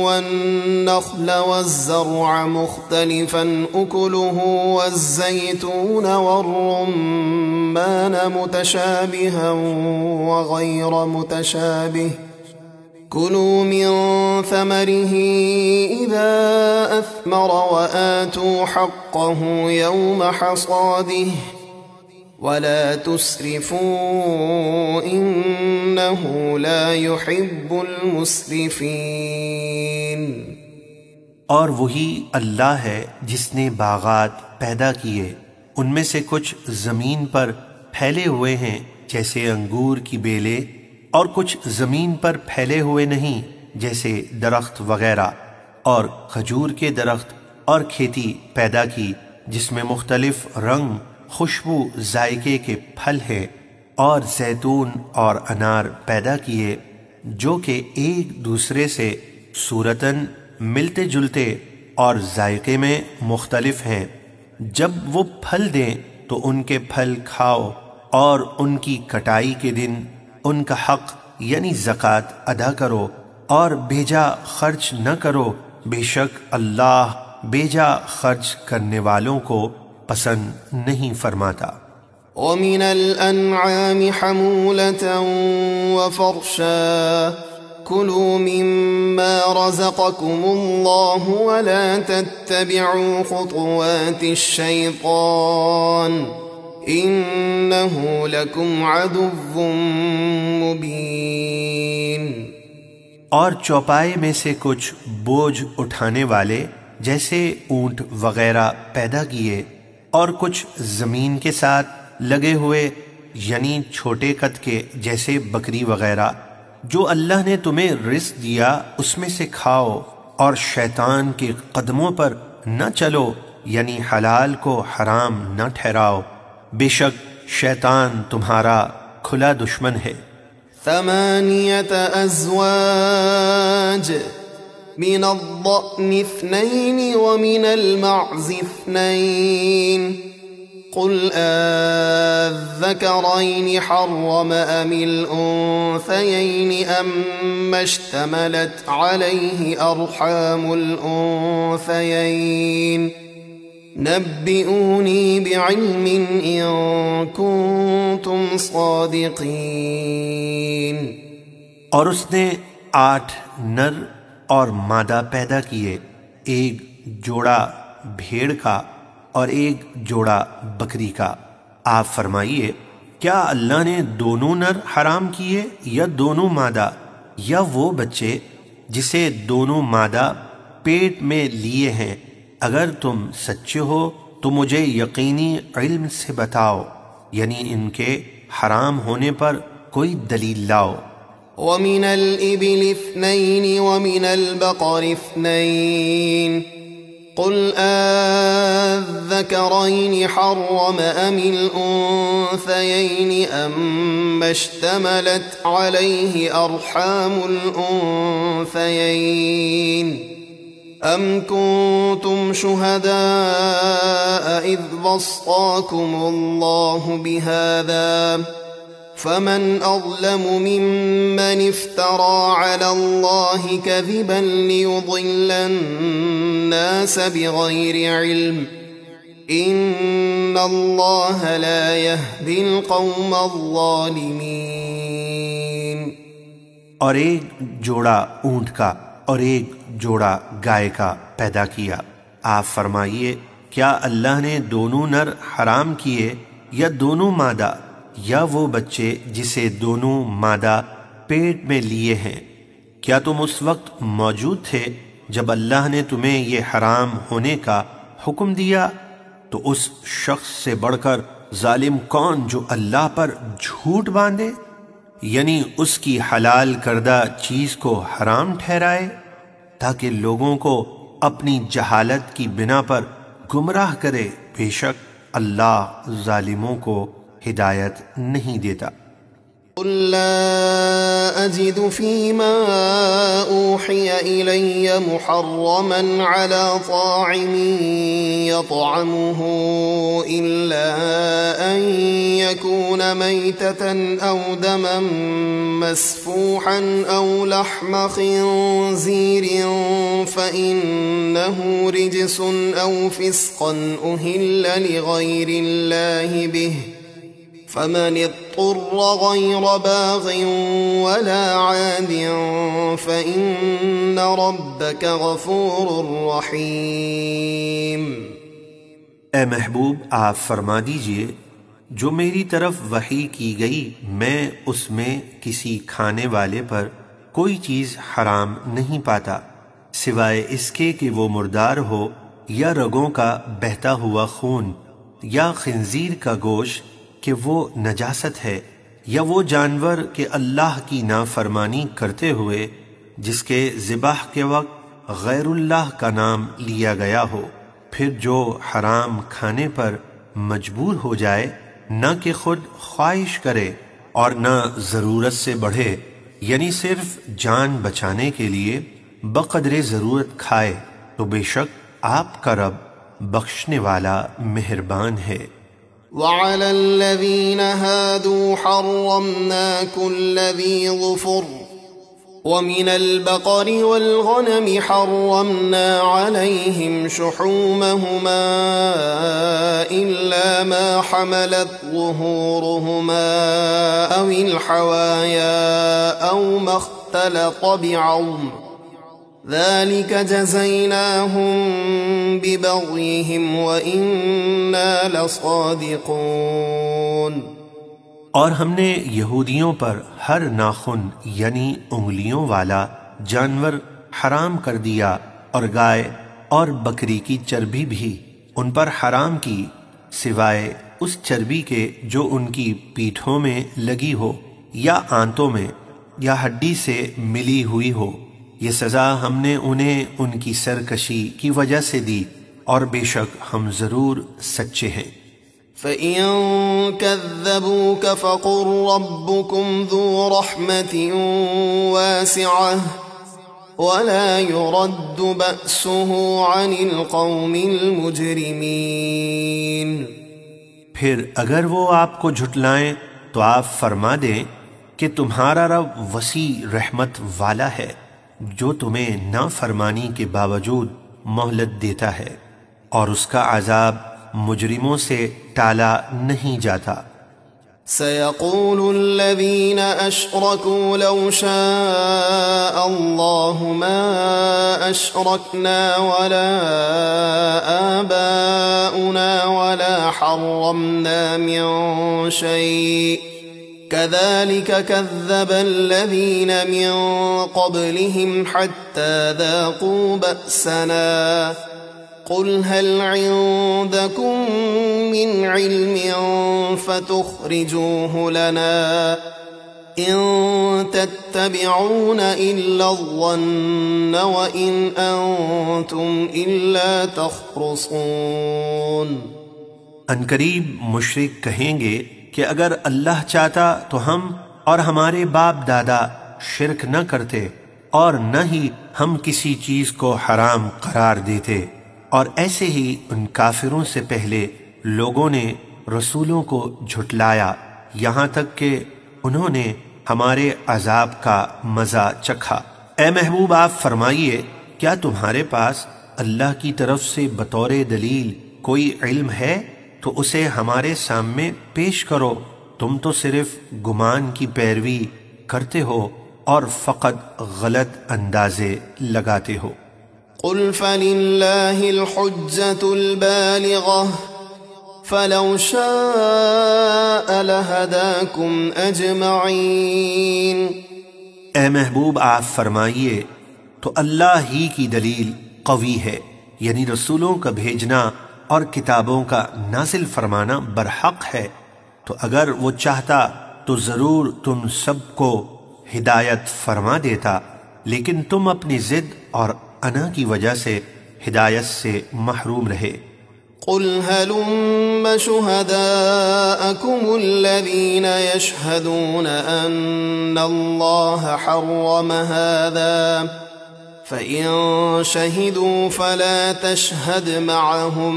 والنخل والزرع مختلفا أكله والزيتون والرمان متشابها وغير متشابه كلوا من ثمره إذا أثمر وآتوا حقه يوم حصاده ولا تسرفوا إنه لا يحب المسرفين۔
اور وہی اللہ ہے جس نے باغات پیدا کیے، ان میں سے کچھ زمین پر پھیلے ہوئے ہیں جیسے انگور کی بیلیں، اور کچھ زمین پر پھیلے ہوئے نہیں جیسے درخت وغیرہ، اور کھجور کے درخت اور کھیتی پیدا کی جس میں مختلف رنگ، خوشبو، ذائقے کے پھل ہیں، اور زیتون اور انار پیدا کیے جو کہ ایک دوسرے سے صورتاً ملتے جلتے اور ذائقے میں مختلف ہیں۔ جب وہ پھل دیں تو ان کے پھل کھاؤ اور ان کی کٹائی کے دن ان کا حق یعنی زکوٰۃ ادا کرو اور بیجا خرچ نہ کرو، بے شک اللہ بیجا خرچ کرنے والوں کو پسند نہیں فرماتا۔
وَمِنَ الْأَنْعَامِ حَمُولَةً وَفَرْشًا كُلُوا مِمَّا رَزَقَكُمُ اللَّهُ وَلَا تَتَّبِعُوا خُطُوَاتِ الشَّيْطَانِ إِنَّهُ لَكُمْ عَدُوٌّ مُبِينٌ۔
اور چوپائے میں سے کچھ بوجھ اٹھانے والے جیسے اونٹ وغیرہ پیدا کیے، اور کچھ زمین کے ساتھ لگے ہوئے یعنی چھوٹے قد کے جیسے بکری وغیرہ، جو اللہ نے تمہیں رزق دیا اس میں سے کھاؤ، اور شیطان کے قدموں پر نہ چلو یعنی حلال کو حرام نہ ٹھہراؤ، بے شک شیطان تمہارا کھلا دشمن ہے۔
8 أزواج من الضأن 2 ومن المعز 2 قل الذكرين حرم أم الأنثيين أما اشتملت عليه أرحام الأنثيين نبئوني بعلم إن كنتم صادقين۔
اور اس نے 8 نر اور مادہ پیدا کیے، ایک جوڑا بھیڑ کا اور ایک جوڑا بکری کا۔ آپ فرمائیے کیا اللہ نے دونوں نر حرام کیے یا دونوں مادہ، یا وہ بچے جسے دونوں مادہ پیٹ میں لیے ہیں؟ اگر تم سچے ہو تو مجھے یقینی علم سے بتاؤ، یعنی ان کے حرام ہونے پر کوئی دلیل لاؤ۔
وَمِنَ الْإِبِلِ 2 وَمِنَ الْبَقَرِ 2 قُلْ الذَّكَرَيْنِ حَرَّمَ أَمِ الْأُنثَيَيْنِ أَمَّا اشْتَمَلَتْ عَلَيْهِ أَرْحَامُ الْأُنثَيَيْنِ أَمْ كُنْتُمْ شُهَدَاءَ إِذْ وَصَّاكُمُ اللَّهُ بِهَذَا فَمَنْ أَظْلَمُ مِمَّنِ افْتَرَى عَلَى اللَّهِ كَذِبًا لِيُضِلَّ النَّاسَ بِغَيْرِ عِلْمٍ إِنَّ اللَّهَ لَا يَهْدِي الْقَوْمَ الظَّالِمِينَ۔
اور ایک جوڑا اونٹ کا اور ایک جوڑا گائے کا پیدا کیا۔ آپ فرمائیے کیا اللہ نے دونوں نر حرام کیے یا دونوں مادہ، یا وہ بچے جسے دونوں مادہ پیٹ میں لیے ہیں؟ کیا تم اس وقت موجود تھے جب اللہ نے تمہیں یہ حرام ہونے کا حکم دیا؟ تو اس شخص سے بڑھ کر ظالم کون جو اللہ پر جھوٹ باندھے؟ یعنی اس کی حلال کردہ چیز کو حرام ٹھہرائے تاکہ لوگوں کو اپنی جہالت کی بنا پر گمراہ کرے، بے شک اللہ ظالموں کو ہدایت نہیں دیتا۔
قل لا أجد فيما أوحي إلي محرما على طاعم يطعمه إلا أن يكون ميتة أو دما مسفوحا أو لحم خنزير فإنه رجس أو فسقا أهل لغير الله به فمن اضطر غير باغ ولا عاد فإن ربك غفور رحيم۔
اے محبوب آپ فرما دیجئے جو میری طرف وحی کی گئی میں اس میں کسی کھانے والے پر کوئی چیز حرام نہیں پاتا سوائے اس کے کہ وہ مردار ہو یا رگوں کا بہتا ہوا خون یا خنزیر کا گوشت کہ وہ نجاست ہے یا وہ جانور کہ اللہ کی نافرمانی کرتے ہوئے جس کے ذبح کے وقت غیر اللہ کا نام لیا گیا ہو، پھر جو حرام کھانے پر مجبور ہو جائے نہ کہ خود خواہش کرے اور نہ ضرورت سے بڑھے، یعنی صرف جان بچانے کے لیے بقدر ضرورت کھائے، تو بے شک آپ کا رب بخشنے والا مہربان ہے۔
وعلى الذين هادوا حرمنا كل ذي ظفر ومن البقر والغنم حرمنا عليهم شحومهما إلا ما حملت ظهورهما أو الحوايا أو ما اختلط بعظم ذلك جزيناهم ببغيهم وإنا لصادقون۔
اور ہم نے یہودیوں پر ہر ناخن یعنی انگلیوں والا جانور حرام کر دیا اور گائے اور بکری کی چربی بھی ان پر حرام کی سوائے اس چربی کے جو ان کی پیٹھوں میں لگی ہو یا آنتوں میں یا ہڈی سے ملی ہوئی ہو، یہ سزا ہم نے انہیں ان کی سرکشی کی وجہ سے دی اور بے شک ہم ضرور سچے ہیں۔
فَإِن كَذَّبُوكَ فَقُل رَّبُّكُمْ ذُو رَحْمَةٍ وَاسِعَةٍ وَلَا يُرَدُّ بَأْسُهُ عَنِ الْقَوْمِ الْمُجْرِمِينَ۔
پھر اگر وہ آپ کو جھٹلائیں تو آپ فرما دیں کہ تمہارا رب وسیع رحمت والا ہے جو تمہیں نافرمانی کے باوجود مہلت دیتا ہے اور اس کا عذاب مجرموں سے ٹالا نہیں جاتا۔
سيقول الذين أشركوا لو شاء الله ما أشركنا ولا آباؤنا ولا حرمنا من شيء كذلك كذب الذين من قبلهم حتى ذاقوا بأسنا قل هل عندكم من علم فتخرجوه لنا إن تتبعون إلا الظن وإن أنتم إلا تخرصون۔
عنقریب مشرک کہیں گے کہ اگر اللہ چاہتا تو ہم اور ہمارے باپ دادا شرک نہ کرتے اور نہ ہی ہم کسی چیز کو حرام قرار دیتے، اور ایسے ہی ان کافروں سے پہلے لوگوں نے رسولوں کو جھٹلایا یہاں تک کہ انہوں نے ہمارے عذاب کا مزہ چکھا۔ اے محبوب آپ فرمائیے کیا تمہارے پاس اللہ کی طرف سے بطور دلیل کوئی علم ہے تو اسے ہمارے سامنے پیش کرو، تم تو صرف گمان کی پیروی کرتے ہو اور فقط غلط اندازے لگاتے ہو۔
قل فللہ الحجة البالغة فلو شاء لہداکم اجمعین۔
اے محبوب آپ فرمائیے تو اللہ ہی کی دلیل قوی ہے، یعنی رسولوں کا بھیجنا اور کتابوں کا نازل فرمانا برحق ہے، تو اگر وہ چاہتا تو ضرور تم سب کو ہدایت فرما دیتا، لیکن تم اپنی ضد اور انا کی وجہ سے ہدایت سے محروم رہے۔
قل هلم شهداءكم الذين يشهدون أن الله حرم هذا فإن شهدوا فلا تشهد معهم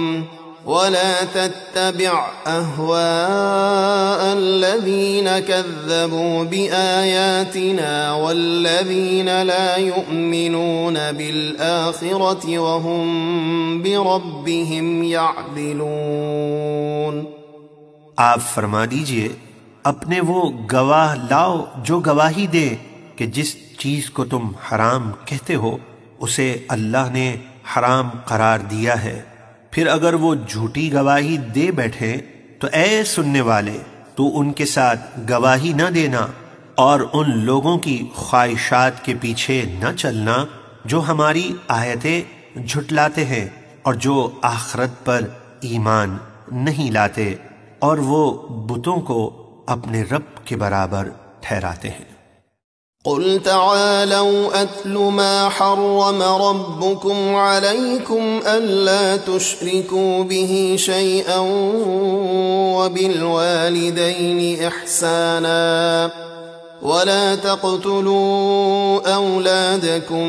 ولا تتبع أهواء الذين كذبوا بآياتنا والذين لا يؤمنون بالآخرة وهم بربهم يعدلون۔
آپ فرما دیجئے اپنے وہ گواہ لاؤ جو گواہی دے کہ جس چیز کو تم حرام کہتے ہو اسے اللہ نے حرام قرار دیا ہے، پھر اگر وہ جھوٹی گواہی دے بیٹھے تو اے سننے والے تو ان کے ساتھ گواہی نہ دینا اور ان لوگوں کی خواہشات کے پیچھے نہ چلنا جو ہماری آیتیں جھٹلاتے ہیں اور جو آخرت پر ایمان نہیں لاتے اور وہ بتوں کو اپنے رب کے برابر ٹھہراتے ہیں۔
قل تعالوا أتل ما حرم ربكم عليكم ألا تشركوا به شيئا وبالوالدين إحسانا ولا تقتلوا أولادكم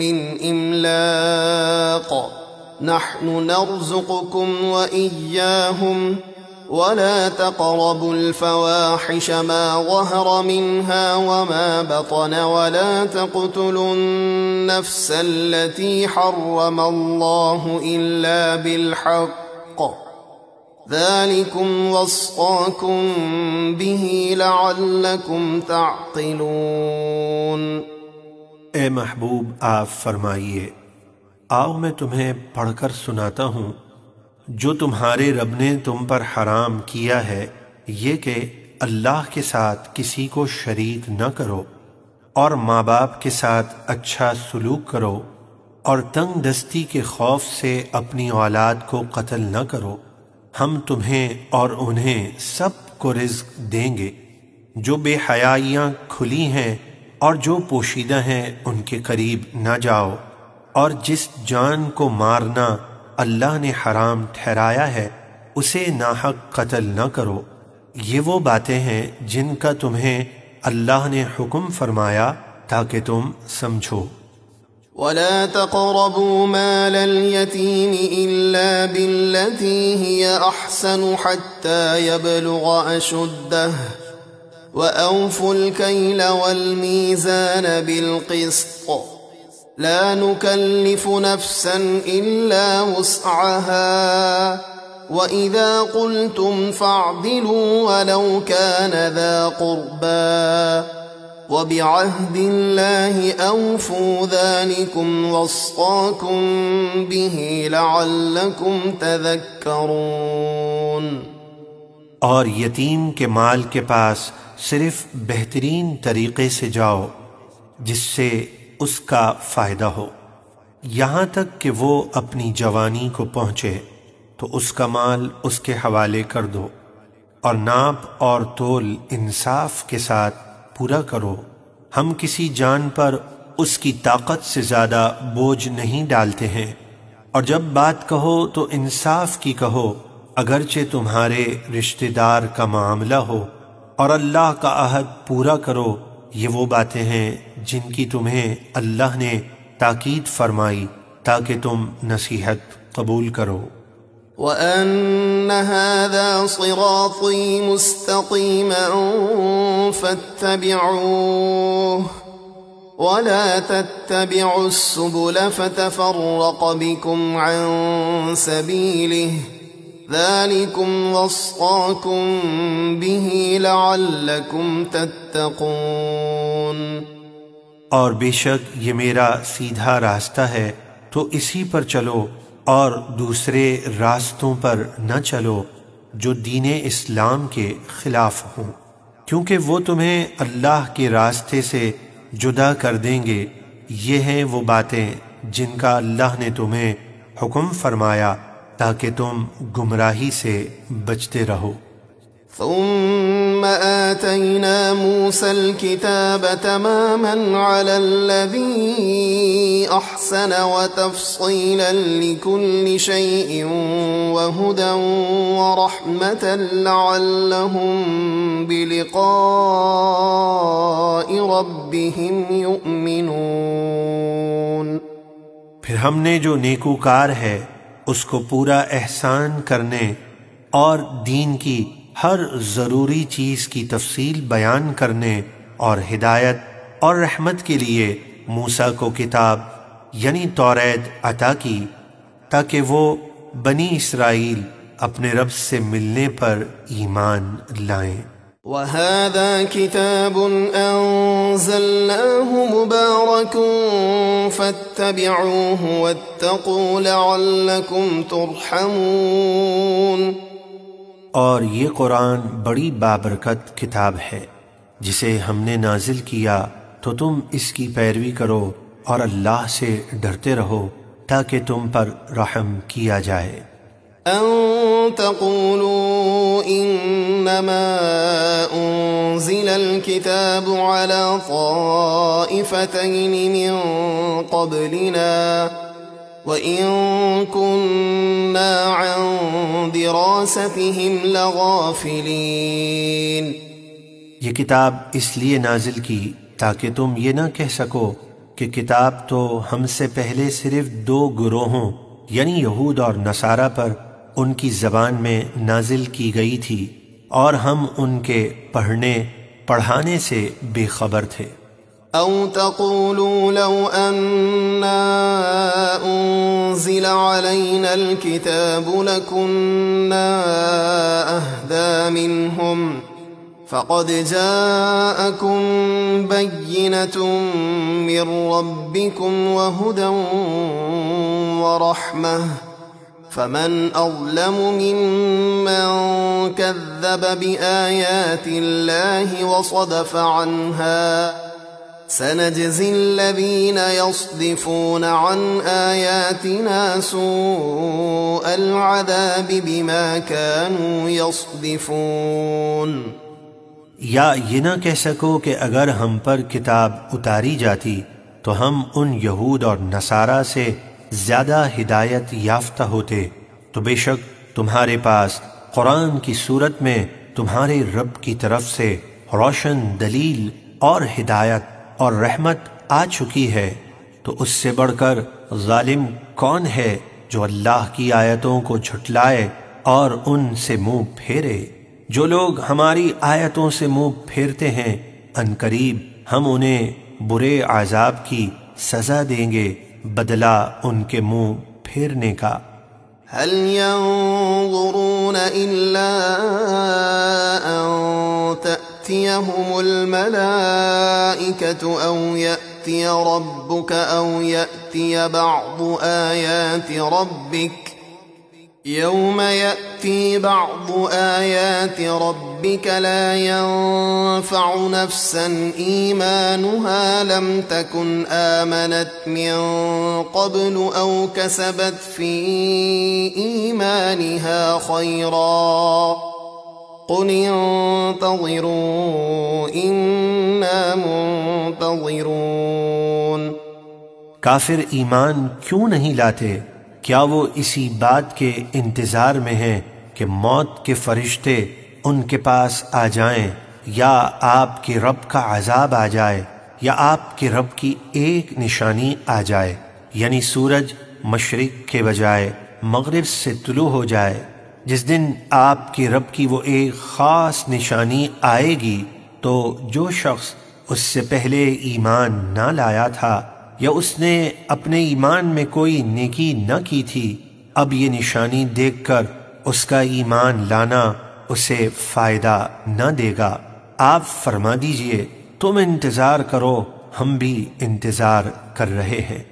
من إملاق نحن نرزقكم وإياهم ولا تقربوا الفواحش ما ظهر منها وما بطن ولا تقتلوا النفس التي حرم الله إلا بالحق ذلكم وصاكم به لعلكم تعقلون۔
اے محبوب آپ فرمائیے آؤ میں تمہیں پڑھ کر سناتا ہوں جو تمہارے رب نے تم پر حرام کیا ہے، یہ کہ اللہ کے ساتھ کسی کو شریک نہ کرو اور ماں باپ کے ساتھ اچھا سلوک کرو اور تنگ دستی کے خوف سے اپنی اولاد کو قتل نہ کرو۔ ہم تمہیں اور انہیں سب کو رزق دیں گے۔ جو بے حیائیاں کھلی ہیں اور جو پوشیدہ ہیں ان کے قریب نہ جاؤ، اور جس جان کو مارنا اللہ نے حرام ٹھہرایا ہے اسے ناحق قتل نہ کرو۔ یہ وہ باتیں ہیں جن کا تمہیں اللہ نے حکم فرمایا تاکہ تم سمجھو۔
ولا تقربوا مال اليتيم إلا بالتي هي أحسن حتى يبلغ أشده وأوفوا الكيل والميزان بالقسط لا نكلف نفسا إلا وسعها وإذا قلتم فاعدلوا ولو كان ذا قربى وبعهد الله أوفوا ذلكم وصاكم به لعلكم تذكرون۔
اور یتیم کے مال کے پاس صرف بہترین طریقے سے جاؤ جس سے اس کا فائدہ ہو، یہاں تک کہ وہ اپنی جوانی کو پہنچے تو اس کا مال اس کے حوالے کر دو، اور ناپ اور تول انصاف کے ساتھ پورا کرو۔ ہم کسی جان پر اس کی طاقت سے زیادہ بوجھ نہیں ڈالتے ہیں، اور جب بات کہو تو انصاف کی کہو، اگرچہ تمہارے رشتہ دار کا معاملہ ہو، اور اللہ کا عہد پورا کرو۔ یہ وہ باتیں ہیں جن کی تمہیں اللہ نے تاکید فرمائی تاکہ تم نصیحت قبول کرو۔
وَأَنَّ هَذَا صِرَاطِي مُسْتَقِيمًا فَاتَّبِعُوهُ وَلَا تَتَّبِعُوا السُّبُلَ فَتَفَرَّقَ بِكُمْ عَن سَبِيلِهِ ذَلِكُمْ وَصَّاكُمْ بِهِ لَعَلَّكُمْ تَتَّقُونَ۔
اور بے شک یہ میرا سیدھا راستہ ہے تو اسی پر چلو، اور دوسرے راستوں پر نہ چلو جو دین اسلام کے خلاف ہوں، کیونکہ وہ تمہیں اللہ کے راستے سے جدا کر دیں گے۔ یہ ہیں وہ باتیں جن کا اللہ نے تمہیں حکم فرمایا تاکہ تم گمراہی سے بچتے رہو۔
ثم آتينا موسى الكتاب تماما على الذي أحسن وتفصيلا لكل شيء وهدى ورحمة لعلهم بلقاء ربهم يؤمنون۔
پھر ہم نے جو نیکوکار ہے اس کو پورا احسان کرنے اور دین کی ہر ضروری چیز کی تفصیل بیان کرنے اور ہدایت اور رحمت کے لیے موسیٰ کو کتاب یعنی توریت عطا کی تاکہ وہ بنی اسرائیل اپنے رب سے ملنے پر ایمان لائیں۔
وَهَذَا كِتَابٌ أَنزَلْنَاهُ مُبَارَكٌ فَاتَّبِعُوهُ وَاتَّقُوا لَعَلَّكُمْ تُرْحَمُونَ۔
اور یہ قرآن بڑی بابرکت کتاب ہے جسے ہم نے نازل کیا تو تم اس کی پیروی کرو اور اللہ سے ڈرتے رہو تاکہ تم پر رحم کیا جائے۔
أَن تَقُولُوا إِنَّمَا أُنزِلَ الْكِتَابُ عَلَى طَائِفَتَيْنِ مِن قَبْلِنَا وَإِن كُنَّا عَن دِرَاسَتِهِمْ لَغَافِلِينَ۔
یہ کتاب اس لیے نازل کی تاکہ تم یہ نہ کہہ سکو کہ کتاب تو ہم سے پہلے صرف دو گروہوں یعنی یہود اور نصارہ پر ان کی زبان میں نازل کی گئی تھی اور ہم ان کے پڑھنے پڑھانے سے بے خبر تھے۔
أو تقولوا لو أنا أنزل علينا الكتاب لكنا أهدى منهم فقد جاءكم بينة من ربكم وهدى ورحمة فمن أظلم ممن كذب بآيات الله وصدف عنها سنجزي الذين يصدفون عن آياتنا سوء العذاب بما كانوا يصدفون۔
یا یہ نہ کہہ سکو کہ اگر ہم پر کتاب اتاری جاتی تو ہم ان یہود اور نصارہ سے زیادہ ہدایت یافتہ ہوتے، تو بے شک تمہارے پاس قرآن کی صورت میں تمہارے رب کی طرف سے روشن دلیل اور ہدایت اور رحمت آ چکی ہے، تو اس سے بڑھ کر ظالم کون ہے جو اللہ کی آیتوں کو جھٹلائے اور ان سے منہ پھیرے۔ جو لوگ ہماری آیتوں سے منہ پھیرتے ہیں عنقریب ہم انہیں برے عذاب کی سزا دیں گے بدلہ ان کے منہ پھیرنے کا۔
هل ينظرون إلا أن تأتيهم الملائكة أو يأتي ربك أو يأتي بعض آيات ربك يوم يأتي بعض آيات ربك لا ينفع نفسا إيمانها لم تكن آمنت من قبل أو كسبت في إيمانها خيرا قل انتظروا إنا منتظرون۔
کافر ایمان کیوں نہیں لاتے؟ کیا وہ اسی بات کے انتظار میں ہیں کہ موت کے فرشتے ان کے پاس آ جائیں، یا آپ کے رب کا عذاب آ جائے، یا آپ کے رب کی ایک نشانی آ جائے، یعنی سورج مشرق کے بجائے مغرب سے طلوع ہو جائے۔ جس دن آپ کے رب کی وہ ایک خاص نشانی آئے گی تو جو شخص اس سے پہلے ایمان نہ لایا تھا یا اس نے اپنے ایمان میں کوئی نیکی نہ کی تھی، اب یہ نشانی دیکھ کر اس کا ایمان لانا اسے فائدہ نہ دے گا۔ آپ فرما دیجئے تم انتظار کرو، ہم بھی انتظار کر رہے ہیں۔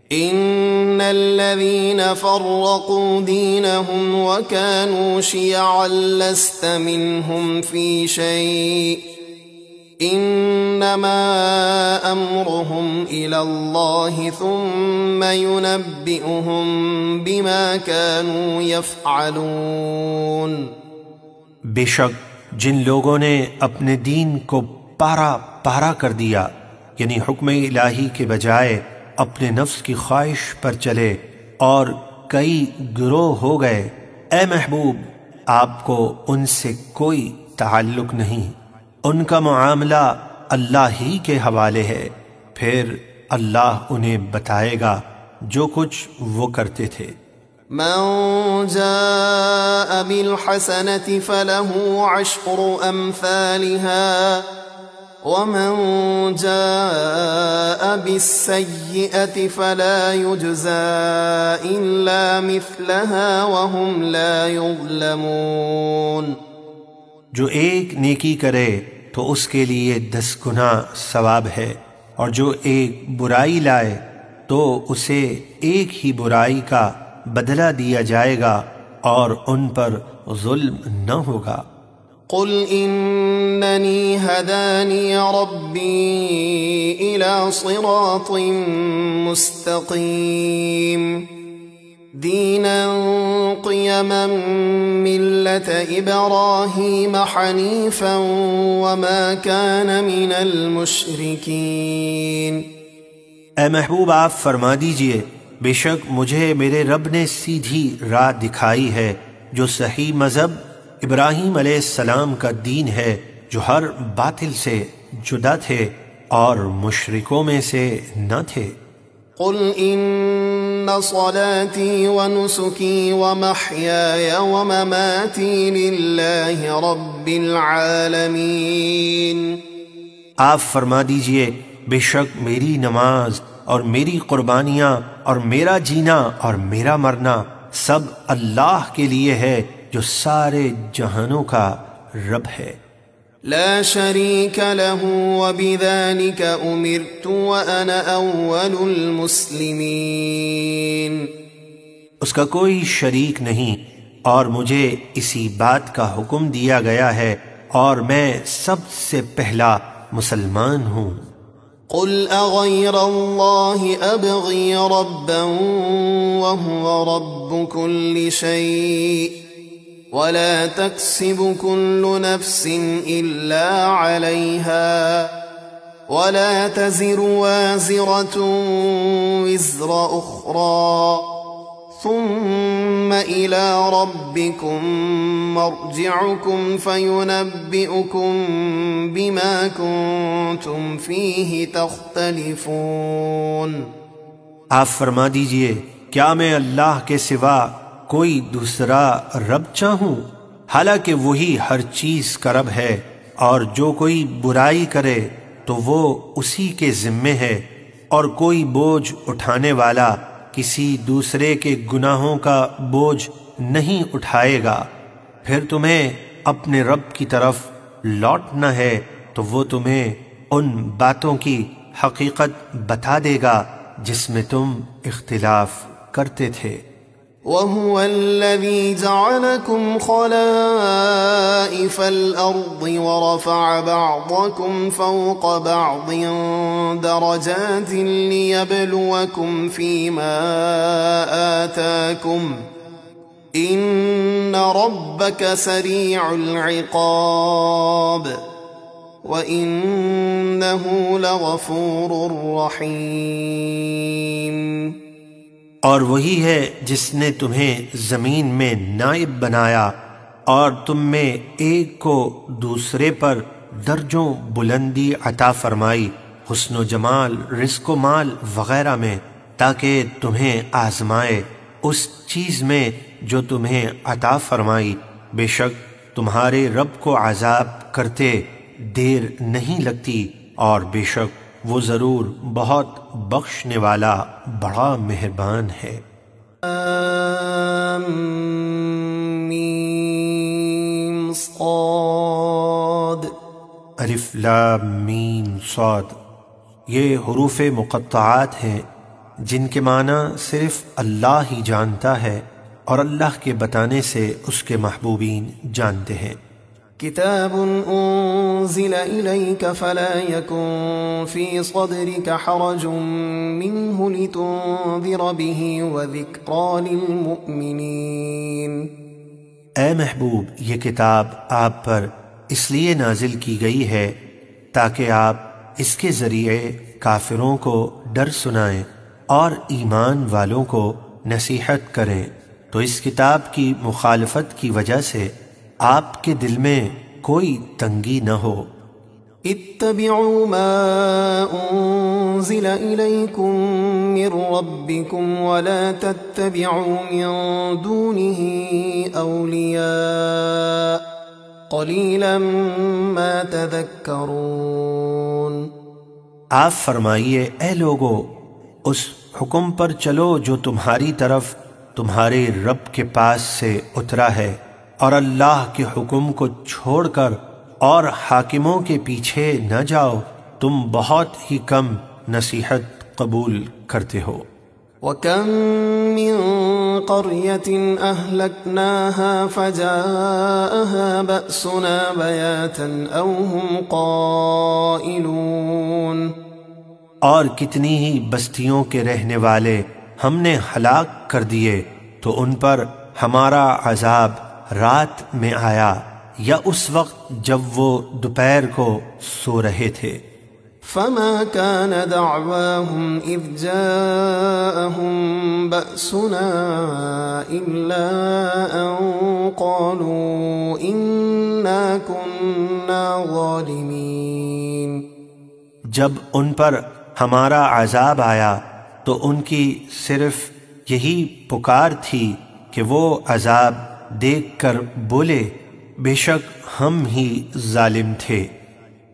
ان الذين فرقوا دينهم وكانوا شيعا لست منهم في شيء انما امرهم الى الله ثم ينبئهم بما كانوا يفعلون۔
بے شک جن لوگوں نے اپنے دین کو پارا پارا کر دیا، یعنی حکم الہی کے بجائے اپنے نفس کی خواہش پر چلے اور کئی گروہ ہو گئے، اے محبوب آپ کو ان سے کوئی تعلق نہیں، ان کا معاملہ اللہ ہی کے حوالے ہے، پھر اللہ انہیں بتائے گا جو کچھ وہ کرتے تھے۔
من جاء بالحسنة فله 10 أمثالها ومن جاء بالسيئة فلا يجزى إلا مثلها وهم لا يظلمون۔
جو ایک نیکی کرے تو اس کے لیے 10 گنا ثواب ہے، اور جو ایک برائی لائے تو اسے ایک ہی برائی کا بدلہ دیا جائے گا اور ان پر ظلم نہ ہوگا۔
قل اننی ہدانی ربی الی صراط مستقیم دینا قیما ملت ابراہیم حنیفا وما کان من المشرکین۔
اے محبوب آپ فرما دیجئے بے شک مجھے میرے رب نے سیدھی راہ دکھائی ہے، جو صحیح مذہب ابراہیم علیہ السلام کا دین ہے، جو ہر باطل سے جدا تھے اور مشرکوں میں سے نہ تھے۔
قل ان صلاتي ونسكي ومحياي ومماتي لله رب العالمين۔
آپ فرما دیجئے بے شک میری نماز اور میری قربانیاں اور میرا جینا اور میرا مرنا سب اللہ کے لیے ہے جو سارے جہانوں کا رب ہے۔
لا شریک له وبذلك امرت وانا اول المسلمین۔
اس کا کوئی شریک نہیں اور مجھے اسی بات کا حکم دیا گیا ہے اور میں سب سے پہلا مسلمان ہوں۔
قل اغیر اللہ ابغی ربا وهو رب كل شيء ولا تكسب كل نفس الا عليها ولا تزر وازرة وزر اخرى ثم الى ربكم مرجعكم فينبئكم بما كنتم فيه تختلفون۔
آپ فرما دیجئے کیا میں اللہ کے سوا کوئی دوسرا رب چاہوں؟ حالانکہ وہی ہر چیز کا رب ہے، اور جو کوئی برائی کرے تو وہ اسی کے ذمے ہے، اور کوئی بوجھ اٹھانے والا کسی دوسرے کے گناہوں کا بوجھ نہیں اٹھائے گا۔ پھر تمہیں اپنے رب کی طرف لوٹنا ہے تو وہ تمہیں ان باتوں کی حقیقت بتا دے گا جس میں تم اختلاف کرتے تھے۔
وَهُوَ الَّذِي جَعَلَكُمْ خَلَائِفَ الْأَرْضِ وَرَفَعَ بَعْضَكُمْ فَوْقَ بَعْضٍ دَرَجَاتٍ لِيَبْلُوَكُمْ فِي مَا آتَاكُمْ إِنَّ رَبَّكَ سَرِيعُ الْعِقَابِ وَإِنَّهُ لَغَفُورٌ رَحِيمٌ۔
اور وہی ہے جس نے تمہیں زمین میں نائب بنایا اور تم میں ایک کو دوسرے پر درجوں بلندی عطا فرمائی، حسن و جمال، رزق و مال وغیرہ میں، تاکہ تمہیں آزمائے اس چیز میں جو تمہیں عطا فرمائی۔ بے شک تمہارے رب کو عذاب کرتے دیر نہیں لگتی، اور بے شک وہ ضرور بہت بخشنے والا بڑا مہربان ہے۔
آمین صاد۔
الف لام میم صاد، یہ حروف مقطعات ہیں جن کے معنی صرف اللہ ہی جانتا ہے اور اللہ کے بتانے سے اس کے محبوبین جانتے ہیں۔
کتاب انزل الیک فلا یکن فی صدرک حرج منہ لتنذر به وذکری للمؤمنین۔
اے محبوب یہ کتاب آپ پر اس لیے نازل کی گئی ہے تاکہ آپ اس کے ذریعے کافروں کو ڈر سنائیں اور ایمان والوں کو نصیحت کریں، تو اس کتاب کی مخالفت کی وجہ سے آپ کے دل میں کوئی تنگی نہ ہو۔
اتبعوا ما انزل الیکم من ربکم ولا تتبعوا من دونه اولیاء قلیلا ما تذکرون۔
آپ فرمائیے اے لوگو، اس حکم پر چلو جو تمہاری طرف تمہارے رب کے پاس سے اترا ہے، اور اللہ کے حکم کو چھوڑ کر اور حاکموں کے پیچھے نہ جاؤ، تم بہت ہی کم نصیحت قبول کرتے ہو۔
وَكَم مِّن قَرْيَةٍ أَهْلَكْنَاهَا فَجَاءَهَا بَأْسُنَا بَيَاتًا أَوْ هُمْ قَائِلُونَ۔
اور کتنی ہی بستیوں کے رہنے والے ہم نے ہلاک کر دیے تو ان پر ہمارا عذاب رات میں آیا یا اس وقت جب وہ دوپہر کو سو رہے تھے۔
فما كان دعواهم إذ جاءهم بأسنا إلا أن قالوا إنا كنا ظالمين۔
جب ان پر ہمارا عذاب آیا تو ان کی صرف یہی پکار تھی کہ وہ عذاب دیکھ کر بولے بے شک ہم ہی ظالم تھے۔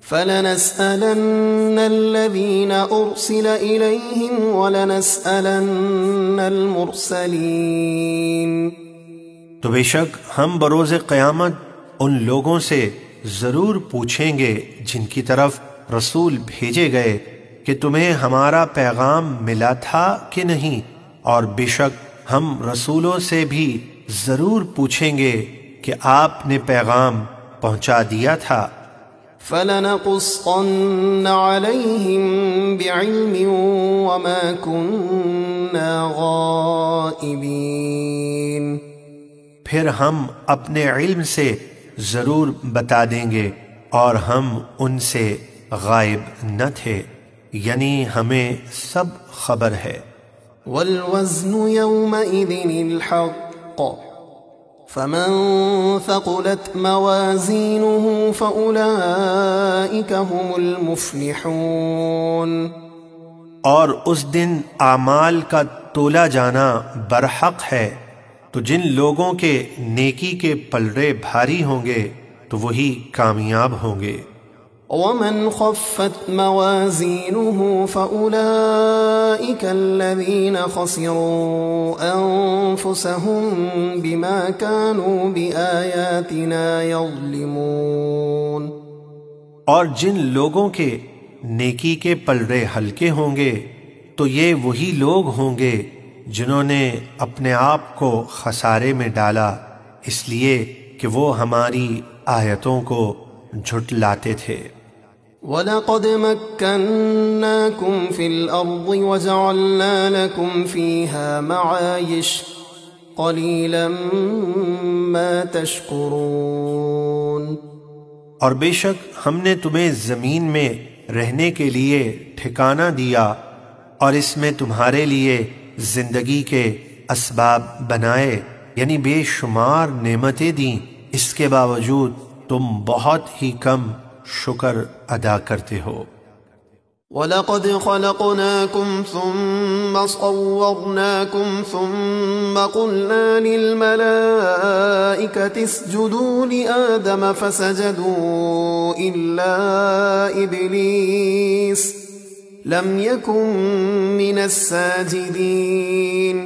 فَلَنَسْأَلَنَّ الَّذِينَ أُرْسِلَ إِلَيْهِمْ وَلَنَسْأَلَنَّ الْمُرْسَلِينَ۔
تو بے شک ہم بروز قیامت ان لوگوں سے ضرور پوچھیں گے جن کی طرف رسول بھیجے گئے کہ تمہیں ہمارا پیغام ملا تھا کہ نہیں، اور بے شک ہم رسولوں سے بھی ضرور پوچھیں گے کہ آپ نے پیغام پہنچا دیا تھا۔
فَلَنَقُصَّنَّ عَلَيْهِمْ بِعِلْمٍ وَمَا كُنَّا غَائِبِينَ۔
پھر ہم اپنے علم سے ضرور بتا دیں گے اور ہم ان سے غائب نہ تھے، یعنی ہمیں سب خبر ہے۔
وَالْوَزْنُ يَوْمَئِذٍ الْحَقُّ فَمَن ثَقُلَتْ مَوَازِينُهُ فَأُولَئِكَ هُمُ الْمُفْلِحُونَ۔
اور اس دن اعمال کا تولا جانا برحق ہے، تو جن لوگوں کے نیکی کے پلڑے بھاری ہوں گے تو وہی کامیاب ہوں گے۔
وَمَنْ خَفَّتْ مَوَازِينُهُ فَأُولَئِكَ الَّذِينَ خَسِرُوا أَنفُسَهُم بِمَا كَانُوا بِآيَاتِنَا يَظْلِمُونَ۔
اور جن لوگوں کے نیکی کے پلڑے ہلکے ہوں گے تو یہ وہی لوگ ہوں گے جنہوں نے اپنے آپ کو خسارے میں ڈالا اس لیے کہ وہ ہماری آیتوں کو جھٹلاتے تھے۔
وَلَقَدْ مَكَّنَّاكُمْ فِي الْأَرْضِ وَجَعَلْنَا لَكُمْ فِيهَا مَعَايِشَ قَلِيلًا مَا تَشْكُرُونَ۔
اور بے شک ہم نے تمہیں زمین میں رہنے کے لیے ٹھکانہ دیا اور اس میں تمہارے لیے زندگی کے اسباب بنائے، یعنی بے شمار نعمتیں دیں، اس کے باوجود تم بہت ہی کم شکر ادا کرتے ہو۔
وَلَقَدْ خَلَقْنَاكُمْ ثُمَّ صَوَّرْنَاكُمْ ثُمَّ قُلْنَا لِلْمَلَائِكَةِ اسْجُدُوا لِآدَمَ فَسَجَدُوا إِلَّا إِبْلِيسَ لَمْ يَكُنْ مِنَ السَّاجِدِينَ۔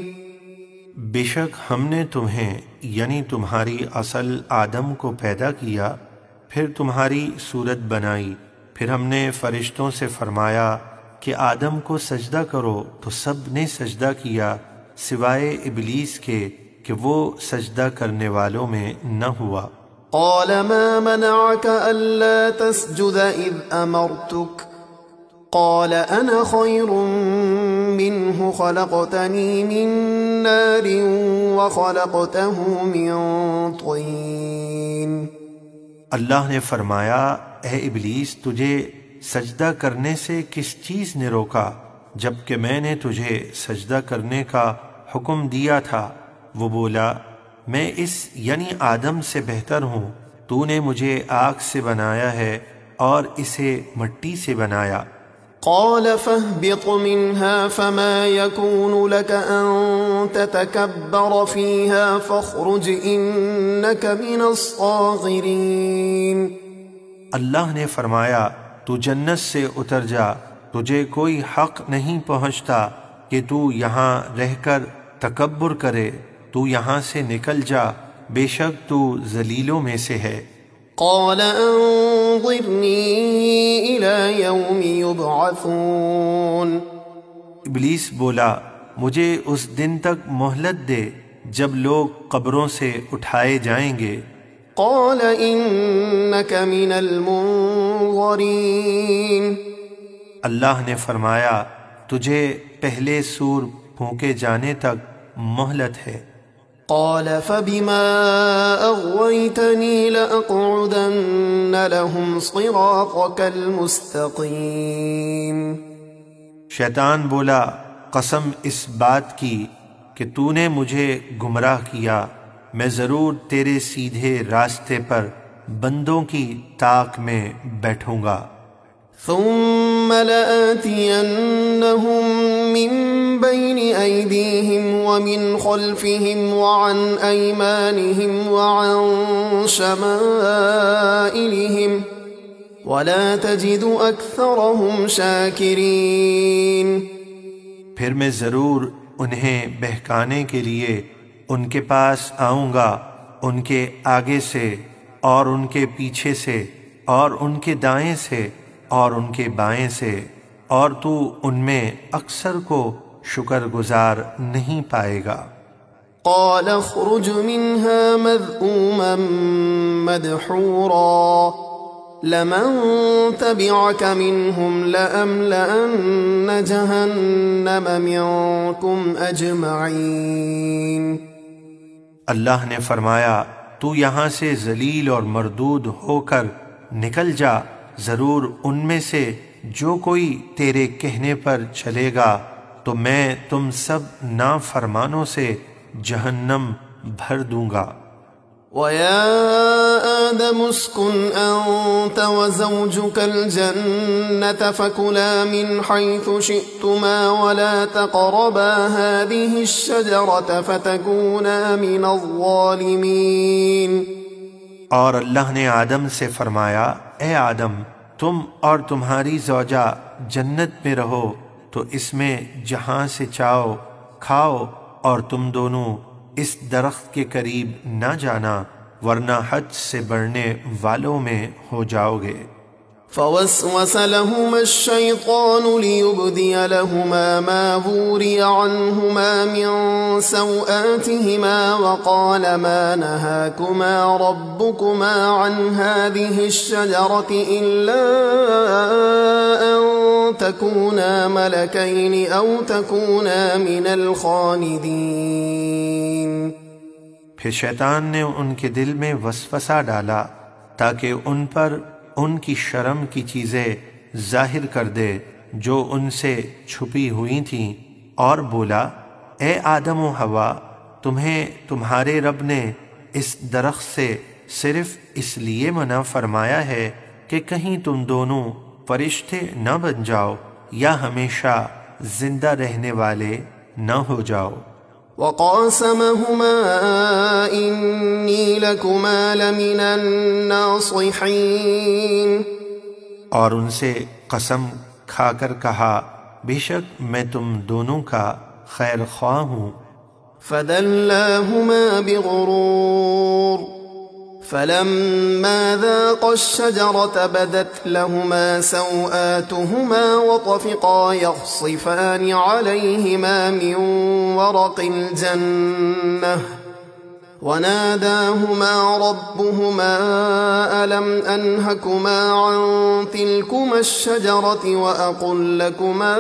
بے شک ہم نے تمہیں یعنی تمہاری اصل آدم کو پیدا کیا، پھر تمہاری صورت بنائی، پھر ہم نے فرشتوں سے فرمایا کہ آدم کو سجدہ کرو تو سب نے سجدہ کیا سوائے ابلیس کے کہ وہ سجدہ کرنے والوں میں نہ ہوا۔
قال ما منعك ألا تسجد إذ أمرتك قال أنا خير منه خلقتني من نار وخلقته من طين
اللہ نے فرمایا اے ابلیس تجھے سجدہ کرنے سے کس چیز نے روکا جبکہ میں نے تجھے سجدہ کرنے کا حکم دیا تھا؟ وہ بولا میں اس یعنی آدم سے بہتر ہوں، تو نے مجھے آگ سے بنایا ہے اور اسے مٹی سے بنایا۔
قال فاهبط منها فما يكون لك أن تتكبر فيها فاخرج إنك من الصاغرين۔
اللہ نے فرمایا تو جنت سے اتر جا، تجھے کوئی حق نہیں پہنچتا کہ تو یہاں رہ کر تکبر کرے، تو یہاں سے نکل جا، بے شک تو ذلیلوں میں سے ہے۔
قال انظرني إلى يوم يبعثون۔
ابلیس بولا مجھے اس دن تک مہلت دے جب لوگ قبروں سے اٹھائے جائیں گے۔
قال إنك من المنظرين۔
اللہ نے فرمایا تجھے پہلے سور پھونکے جانے تک مہلت ہے۔
قال فبما أغويتني لأقعدن لهم صراطك المستقيم۔
شیطان بولا قسم اس بات کی کہ تو نے مجھے گمراہ کیا، میں ضرور تیرے سیدھے راستے پر بندوں کی طاق میں بیٹھوں گا۔
ثم لآتينهم من بين أيديهم ومن خلفهم وعن أيمانهم وعن شمائلهم ولا تجد أكثرهم شاكرين۔
پھر میں ضرور انہیں بہکانے کے لیے ان کے پاس آؤں گا، ان کے آگے سے اور ان کے پیچھے سے اور ان کے دائیں سے اور ان کے بائیں سے، اور تو ان میں اکثر کو شکر گزار نہیں پائے گا۔
قال اخرج منها مذءوما مدحورا لمن تبعك منهم لأملأن جهنم منكم أجمعين۔
اللہ نے فرمایا تو یہاں سے ذلیل اور مردود ہو کر نکل جا، ضرور ان میں سے جو کوئی تیرے کہنے پر چلے گا تو میں تم سب نافرمانوں سے جہنم بھر دوں گا۔
وَيَا آدَمُ اسْكُنْ أَنْتَ وَزَوْجُكَ الْجَنَّةَ فَكُلَا مِنْ حَيْثُ شِئْتُمَا وَلَا تَقْرَبَا هَذِهِ الشَّجَرَةَ فَتَكُونَا مِنَ الظَّالِمِينَ۔
اور اللہ نے آدم سے فرمایا اے آدم تم اور تمہاری زوجہ جنت میں رہو، تو اس میں جہاں سے چاہو کھاؤ، اور تم دونوں اس درخت کے قریب نہ جانا ورنہ حد سے بڑھنے والوں میں ہو جاؤ گے۔
فوسوس لهما الشيطان ليبدي لهما ما وري عنهما من سوآتهما وقال ما نهاكما ربكما عن هذه الشجرة إلا أن تكونا ملكين أو تكونا من الخالدين۔
پھر شیطان نے ان کے دل میں وسوسہ ڈالا تاکہ ان پر ان کی شرم کی چیزیں ظاہر کر دے جو ان سے چھپی ہوئی تھیں، اور بولا اے آدم و حوا تمہیں تمہارے رب نے اس درخت سے صرف اس لیے منع فرمایا ہے کہ کہیں تم دونوں فرشتے نہ بن جاؤ یا ہمیشہ زندہ رہنے والے نہ ہو جاؤ۔
وقاسمهما إني لكما لمن الناصحين۔
اور ان سے قسم کھا کر کہا بے شک میں تم دونوں کا خیر خواہ ہوں۔
فدلاهما بغرور فلما ذاقا الشجرة بدت لهما سوآتهما وطفقا يخصفان عليهما من ورق الجنة وناداهما ربهما ألم أنهكما عن تلكما الشجرة وأقل لكما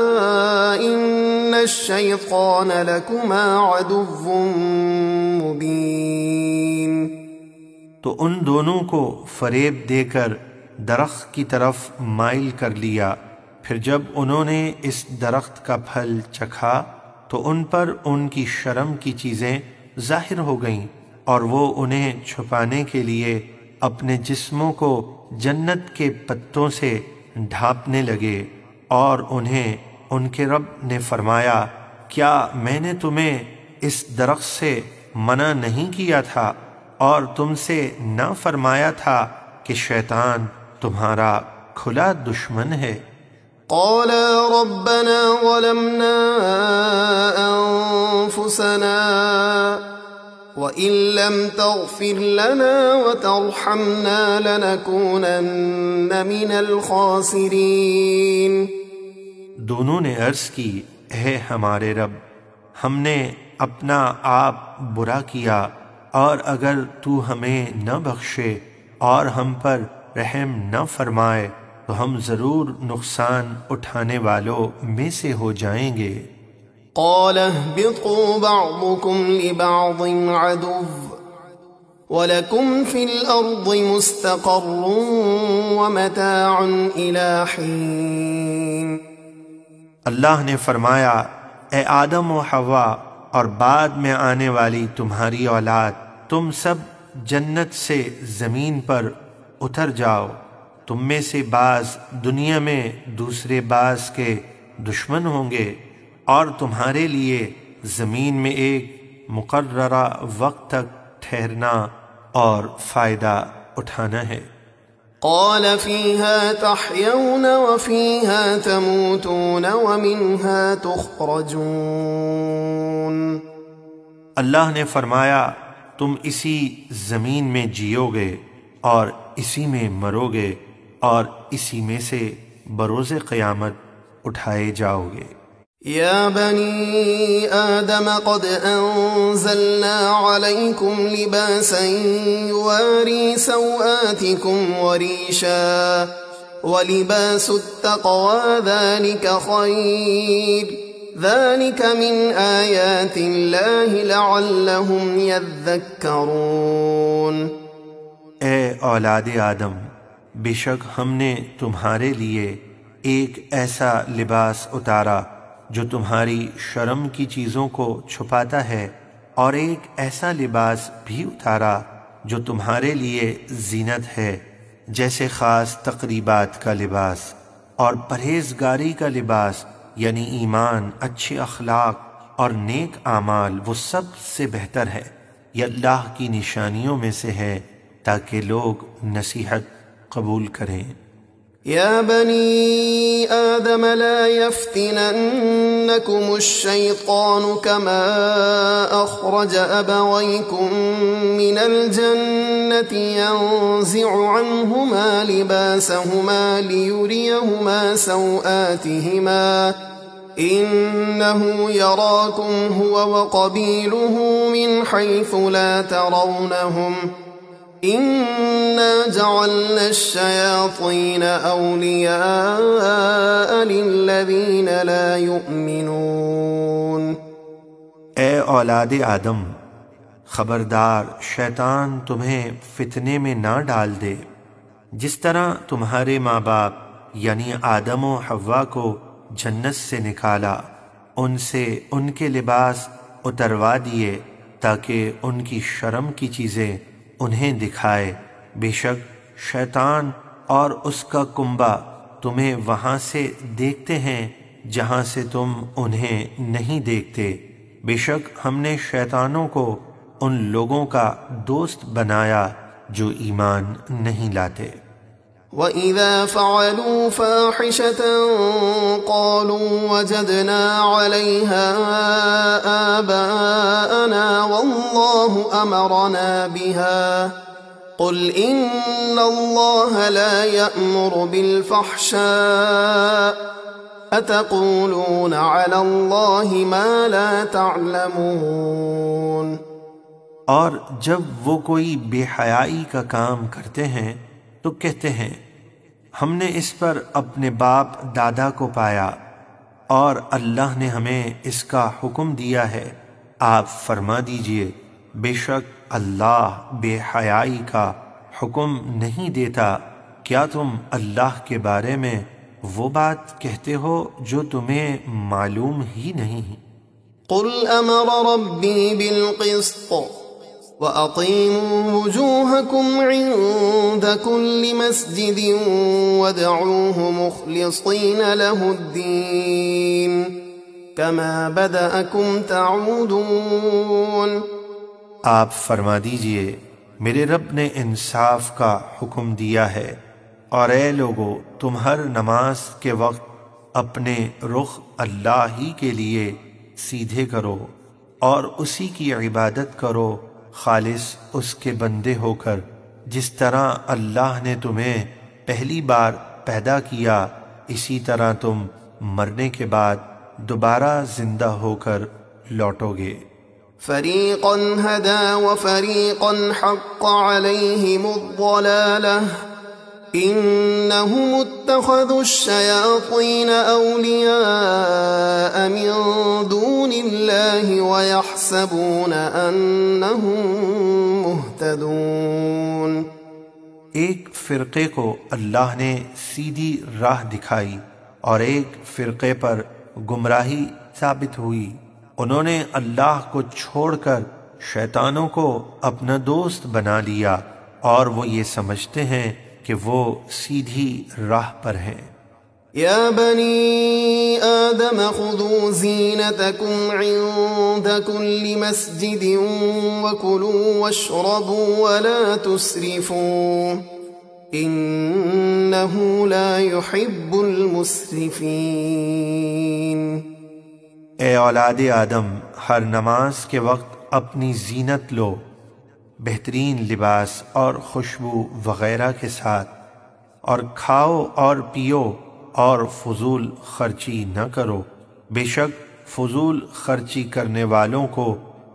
إن الشيطان لكما عدو مبين۔
تو ان دونوں کو فریب دے کر درخت کی طرف مائل کر لیا۔ پھر جب انہوں نے اس درخت کا پھل چکھا تو ان پر ان کی شرم کی چیزیں ظاہر ہو گئیں، اور وہ انہیں چھپانے کے لیے اپنے جسموں کو جنت کے پتوں سے ڈھانپنے لگے، اور انہیں ان کے رب نے فرمایا، کیا میں نے تمہیں اس درخت سے منع نہیں کیا تھا اور تم سے نہ فرمایا تھا کہ شیطان تمہارا کھلا دشمن ہے؟
قالا ربنا ظلمنا أنفسنا وإن لم تغفر لنا وترحمنا لنكونن من الخاسرين۔
دونوں نے عرض کی، اے ہمارے رب، ہم نے اپنا آپ برا کیا، اور اگر تو ہمیں نہ بخشے اور ہم پر رحم نہ فرمائے تو ہم ضرور نقصان اٹھانے والوں میں سے ہو جائیں گے۔
قال اهبطوا بعضكم لبعض عدو وَلَكُمْ فِي الْأَرْضِ مُسْتَقَرٌّ وَمَتَاعٌ إِلَىٰ حِينٍ۔
اللہ نے فرمایا، اے آدم و حوا اور بعد میں آنے والی تمہاری اولاد، تم سب جنت سے زمین پر اتر جاؤ۔ تم میں سے بعض دنیا میں دوسرے بعض کے دشمن ہوں گے، اور تمہارے لیے زمین میں ایک مقررہ وقت تک ٹھہرنا اور فائدہ اٹھانا ہے۔
قال فيها تحيون وفيها تموتون ومنها تخرجون۔
اللہ نے فرمایا، تم اسی زمین میں جیو گے اور اسی میں مرو گے اور اسی میں سے بروز قیامت اٹھائے جاؤ گے۔
يا بني آدم قد أنزلنا عليكم لباسا يواري سوآتكم وريشا ولباس التقوى ذلك خير ذلك من آيات الله لعلهم يذكرون۔
اے اولاد آدم، بے شک ہم نے تمہارے لیے ایک ایسا لباس اتارا جو تمہاری شرم کی چیزوں کو چھپاتا ہے، اور ایک ایسا لباس بھی اتارا جو تمہارے لیے زینت ہے، جیسے خاص تقریبات کا لباس اور پرہیزگاری کا لباس، یعنی ایمان، اچھے اخلاق اور نیک اعمال، وہ سب سے بہتر ہے، یہ اللہ کی نشانیوں میں سے ہے تاکہ لوگ نصیحت قبول کریں۔
يا بني آدم لا يفتننكم الشيطان كما أخرج أبويكم من الجنة ينزع عنهما لباسهما ليريهما سوآتهما إنه يراكم هو وقبيله من حيث لا ترونهم إِنَّا جَعَلْنَا الشَّيَاطِينَ أَوْلِيَاءَ لِلَّذِينَ لَا يُؤْمِنُونَ۔
اے اولاد آدم، خبردار شیطان تمہیں فتنے میں نہ ڈال دے، جس طرح تمہارے ماں باپ یعنی آدم و حوا کو جنت سے نکالا، ان سے ان کے لباس اتروا دیے تاکہ ان کی شرم کی چیزیں انہیں دکھائے۔ بے شک شیطان اور اس کا کنبہ تمہیں وہاں سے دیکھتے ہیں جہاں سے تم انہیں نہیں دیکھتے۔ بے شک ہم نے شیطانوں کو ان لوگوں کا دوست بنایا جو ایمان نہیں لاتے۔
وَإِذَا فَعَلُوا فَاحِشَةً قَالُوا وَجَدْنَا عَلَيْهَا آبَاءَنَا وَاللَّهُ أَمَرَنَا بِهَا قُلْ إِنَّ اللَّهَ لَا يَأْمُرُ بِالْفَحْشَاءِ أَتَقُولُونَ عَلَى اللَّهِ مَا لَا تَعْلَمُونَ۔
اور جب وہ کوئی بے حیائی کا کام کرتے ہیں تو کہتے ہیں، ہم نے اس پر اپنے باپ دادا کو پایا اور اللہ نے ہمیں اس کا حکم دیا ہے۔ آپ فرما دیجئے، بے شک اللہ بے حیائی کا حکم نہیں دیتا۔ کیا تم اللہ کے بارے میں وہ بات کہتے ہو جو تمہیں معلوم ہی نہیں؟
قل امر ربی بالقسط وَأَقِيمُوا وُجُوهَكُمْ عِندَ كُلِّ مَسْجِدٍ وَادْعُوهُ مُخْلِصِينَ لَهُ الدِّينَ كَمَا بَدَأَكُمْ تَعُودُونَ۔
آپ فرما دیجئے میرے رب نے انصاف کا حکم دیا ہے، اور اے لوگو تم ہر نماز کے وقت اپنے رخ اللہ ہی کے لیے سیدھے کرو اور اسی کی عبادت کرو، خالص اس کے بندے ہو کر، جس طرح اللہ نے تمہیں پہلی بار پیدا کیا اسی طرح تم مرنے کے بعد دوبارہ زندہ ہو کر لوٹو گے۔
فریقا ہدی وفریقا حق علیہم الضلالہ انہم اتخذوا الشیاطین اولیاء من دون اللہ ویحسبون انہم مہتدون۔
ایک فرقے کو اللہ نے سیدھی راہ دکھائی اور ایک فرقے پر گمراہی ثابت ہوئی۔ انہوں نے اللہ کو چھوڑ کر شیطانوں کو اپنا دوست بنا لیا اور وہ یہ سمجھتے ہیں کہ وہ سیدھی راہ پر ہیں۔
یا بنی آدم خذوا زینتکم عند کل مسجد وکلوا واشربوا ولا تسرفوا انہ لا يحب المسرفین۔
اے اولاد آدم، ہر نماز کے وقت اپنی زینت لو، بہترین لباس اور خوشبو وغیرہ کے ساتھ، اور کھاؤ اور پیو اور فضول خرچی نہ کرو، بے شک فضول خرچی کرنے والوں کو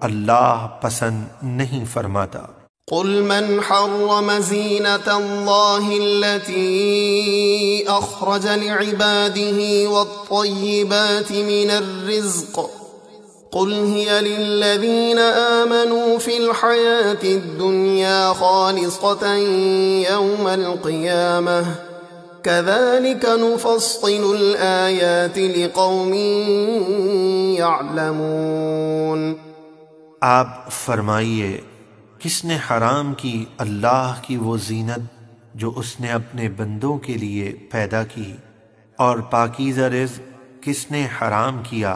اللہ پسند نہیں فرماتا۔
قل من حرم زینة اللہ التي اخرج لعباده والطیبات من الرزق قل هي للذین آمنوا في الحياة الدنيا خالصة يوم القيامة كذلك نفصل الآيات لقوم يعلمون۔
آپ فرمائیے کس نے حرام کی اللہ کی وہ زینت جو اس نے اپنے بندوں کے لیے پیدا کی، اور پاکیزہ رزق کس نے حرام کیا؟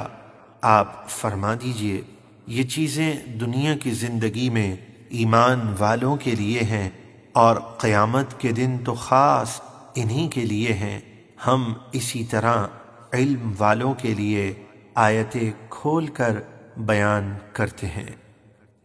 آپ فرما دیجئے یہ چیزیں دنیا کی زندگی میں ایمان والوں کے لیے ہیں، اور قیامت کے دن تو خاص انہی کے لیے ہیں۔ ہم اسی طرح علم والوں کے لیے آیتیں کھول کر بیان کرتے ہیں۔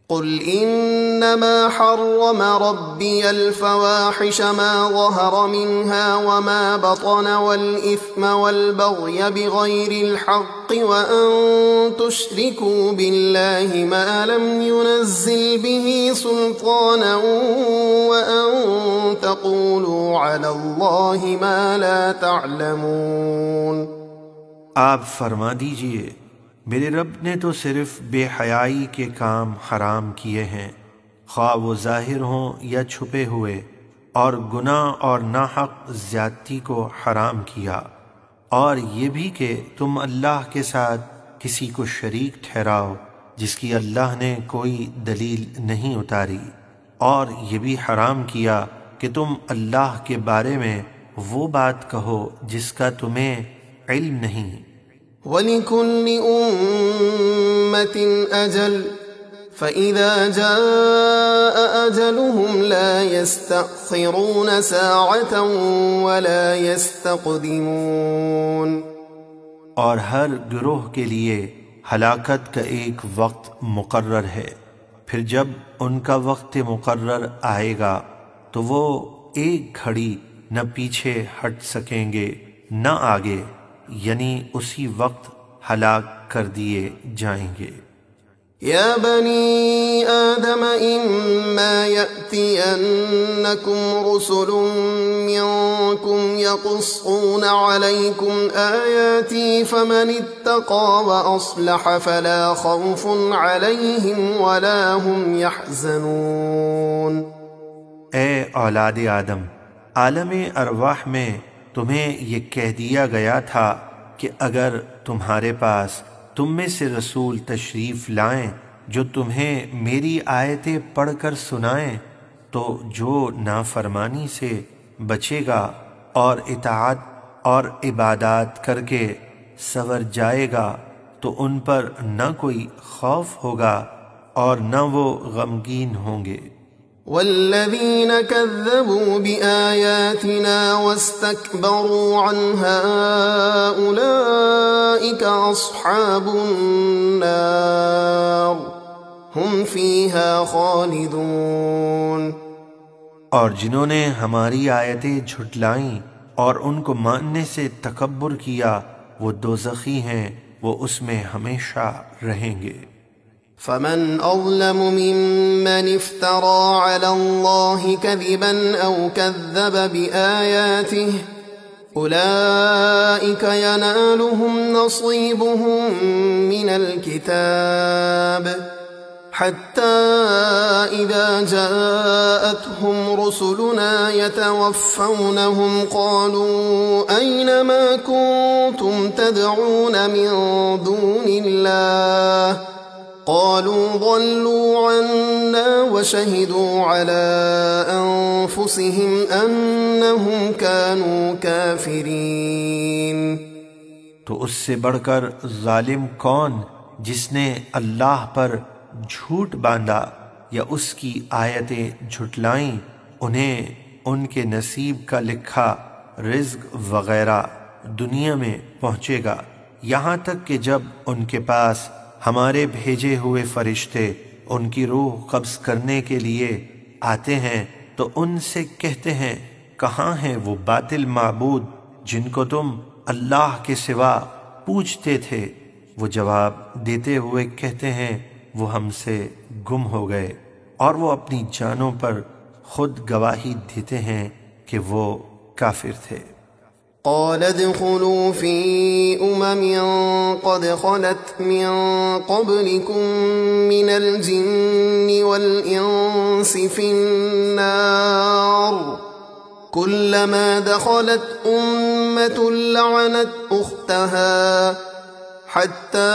قل انما حرم ربی الفواحش ما ظهر منها وما بطن والاثم والبغي بغير الحق وان تشركوا بالله ما لم ينزل به سلطانا وان تقولوا على الله ما لا تعلمون۔
آپ فرما دیجئے میرے رب نے تو صرف بے حیائی کے کام حرام کیے ہیں، خواہ وہ ظاہر ہوں یا چھپے ہوئے، اور گناہ اور ناحق زیادتی کو حرام کیا، اور یہ بھی کہ تم اللہ کے ساتھ کسی کو شریک ٹھہراؤ جس کی اللہ نے کوئی دلیل نہیں اتاری، اور یہ بھی حرام کیا کہ تم اللہ کے بارے میں وہ بات کہو جس کا تمہیں علم نہیں۔
وَلِكُلِّ أُمَّةٍ أَجَلٌ فَإِذَا جَاءَ أَجَلُهُمْ لَا يَسْتَأْخِرُونَ سَاعَةً وَلَا يَسْتَقْدِمُونَ۔
اور ہر گروہ کے لیے ہلاکت کا ایک وقت مقرر ہے، پھر جب ان کا وقت مقرر آئے گا تو وہ ایک گھڑی نہ پیچھے ہٹ سکیں گے نہ آگے، یعنی اسی وقت ہلاک کر دیے جائیں گے۔
يا بني آدم إما يأتينكم رسل منكم يقصون عليكم آياتي فمن اتقى وأصلح فلا خوف عليهم ولا هم يحزنون۔
اے اولاد آدم، عالم ارواح میں تمہیں یہ کہہ دیا گیا تھا کہ اگر تمہارے پاس تم میں سے رسول تشریف لائیں جو تمہیں میری آیتیں پڑھ کر سنائیں تو جو نافرمانی سے بچے گا اور اطاعت اور عبادات کر کے سنور جائے گا تو ان پر نہ کوئی خوف ہوگا اور نہ وہ غمگین ہوں گے۔
والذين كذبوا بآياتنا واستكبروا عنها أولئك أصحاب النار هم فيها خالدون۔
اور جنہوں نے ہماری آیتیں جھٹلائیں اور ان کو ماننے سے تکبر کیا وہ دوزخی ہیں، وہ اس میں ہمیشہ رہیں گے۔
فمن أظلم ممن افترى على الله كذبا أو كذب بآياته أولئك ينالهم نصيبهم من الكتاب حتى إذا جاءتهم رسلنا يتوفونهم قالوا أين ما كنتم تدعون من دون الله قالوا ضلوا عنا وشهدوا على أنفسهم أنهم كانوا كافرين۔
تو اس سے بڑھ کر ظالم کون جس نے اللہ پر جھوٹ باندھا یا اس کی آیتیں جھٹلائیں، انہیں ان کے نصیب کا لکھا رزق وغیرہ دنیا میں پہنچے گا، یہاں تک کہ جب ان کے پاس ہمارے بھیجے ہوئے فرشتے ان کی روح قبض کرنے کے لیے آتے ہیں تو ان سے کہتے ہیں کہاں ہیں وہ باطل معبود جن کو تم اللہ کے سوا پوجتے تھے؟ وہ جواب دیتے ہوئے کہتے ہیں وہ ہم سے گم ہو گئے، اور وہ اپنی جانوں پر خود گواہی دیتے ہیں کہ وہ کافر تھے۔
قال ادخلوا في قد خلت من قبلكم من الجن والإنس في النار كلما دخلت أمة لعنت أختها حتى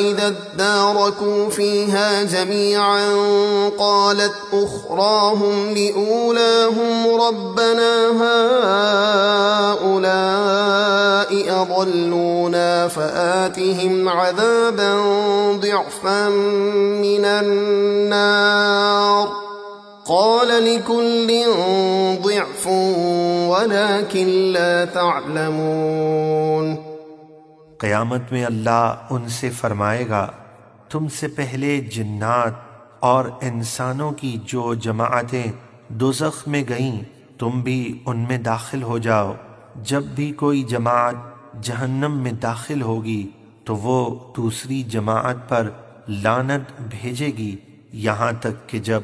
إذا اداركوا فيها جميعا قالت أخراهم لأولاهم ربنا هؤلاء أضلونا فآتهم عذابا ضعفا من النار قال لكل ضعف ولكن لا تعلمون۔
قیامت میں اللہ ان سے فرمائے گا تم سے پہلے جنات اور انسانوں کی جو جماعتیں دوزخ میں گئیں تم بھی ان میں داخل ہو جاؤ، جب بھی کوئی جماعت جہنم میں داخل ہوگی تو وہ دوسری جماعت پر لعنت بھیجے گی، یہاں تک کہ جب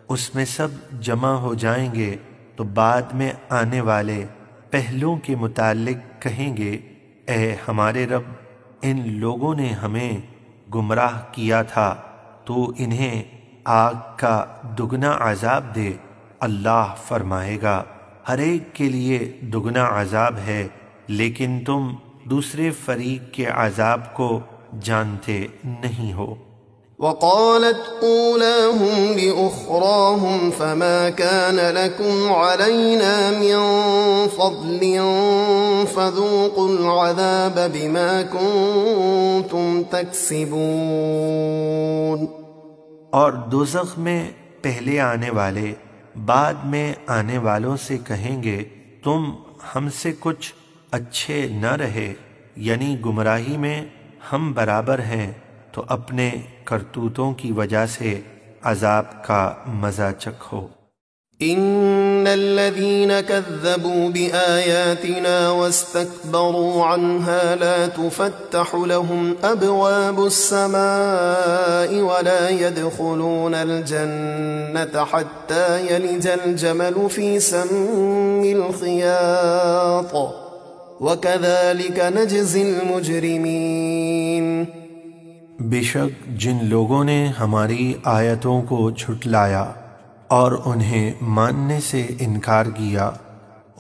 اس میں سب جمع ہو جائیں گے تو بعد میں آنے والے پہلوں کے متعلق کہیں گے اے ہمارے رب، ان لوگوں نے ہمیں گمراہ کیا تھا، تو انہیں آگ کا دگنا عذاب دے۔ اللہ فرمائے گا ہر ایک کے لیے دگنا عذاب ہے، لیکن تم دوسرے فریق کے عذاب کو جانتے نہیں ہو۔
وقالت أولاهم لأخراهم فما كان لكم علينا من فضل فذوقوا العذاب بما كنتم تكسبون۔
اور دوزخ میں پہلے آنے والے بعد میں آنے والوں سے کہیں گے تم ہم سے کچھ اچھے نہ رہے، یعنی گمراہی میں ہم برابر ہیں، تو اپنے کرتوتوں کی وجہ سے عذاب کا مزہ چکھو۔
إن الذين كذبوا بآياتنا واستكبروا عنها لا تفتح لهم أبواب السماء ولا يدخلون الجنة حتى يلج الجمل في سم الخياط وكذلك نجزي المجرمين۔
بے شک جن لوگوں نے ہماری آیتوں کو جھٹلایا اور انہیں ماننے سے انکار کیا،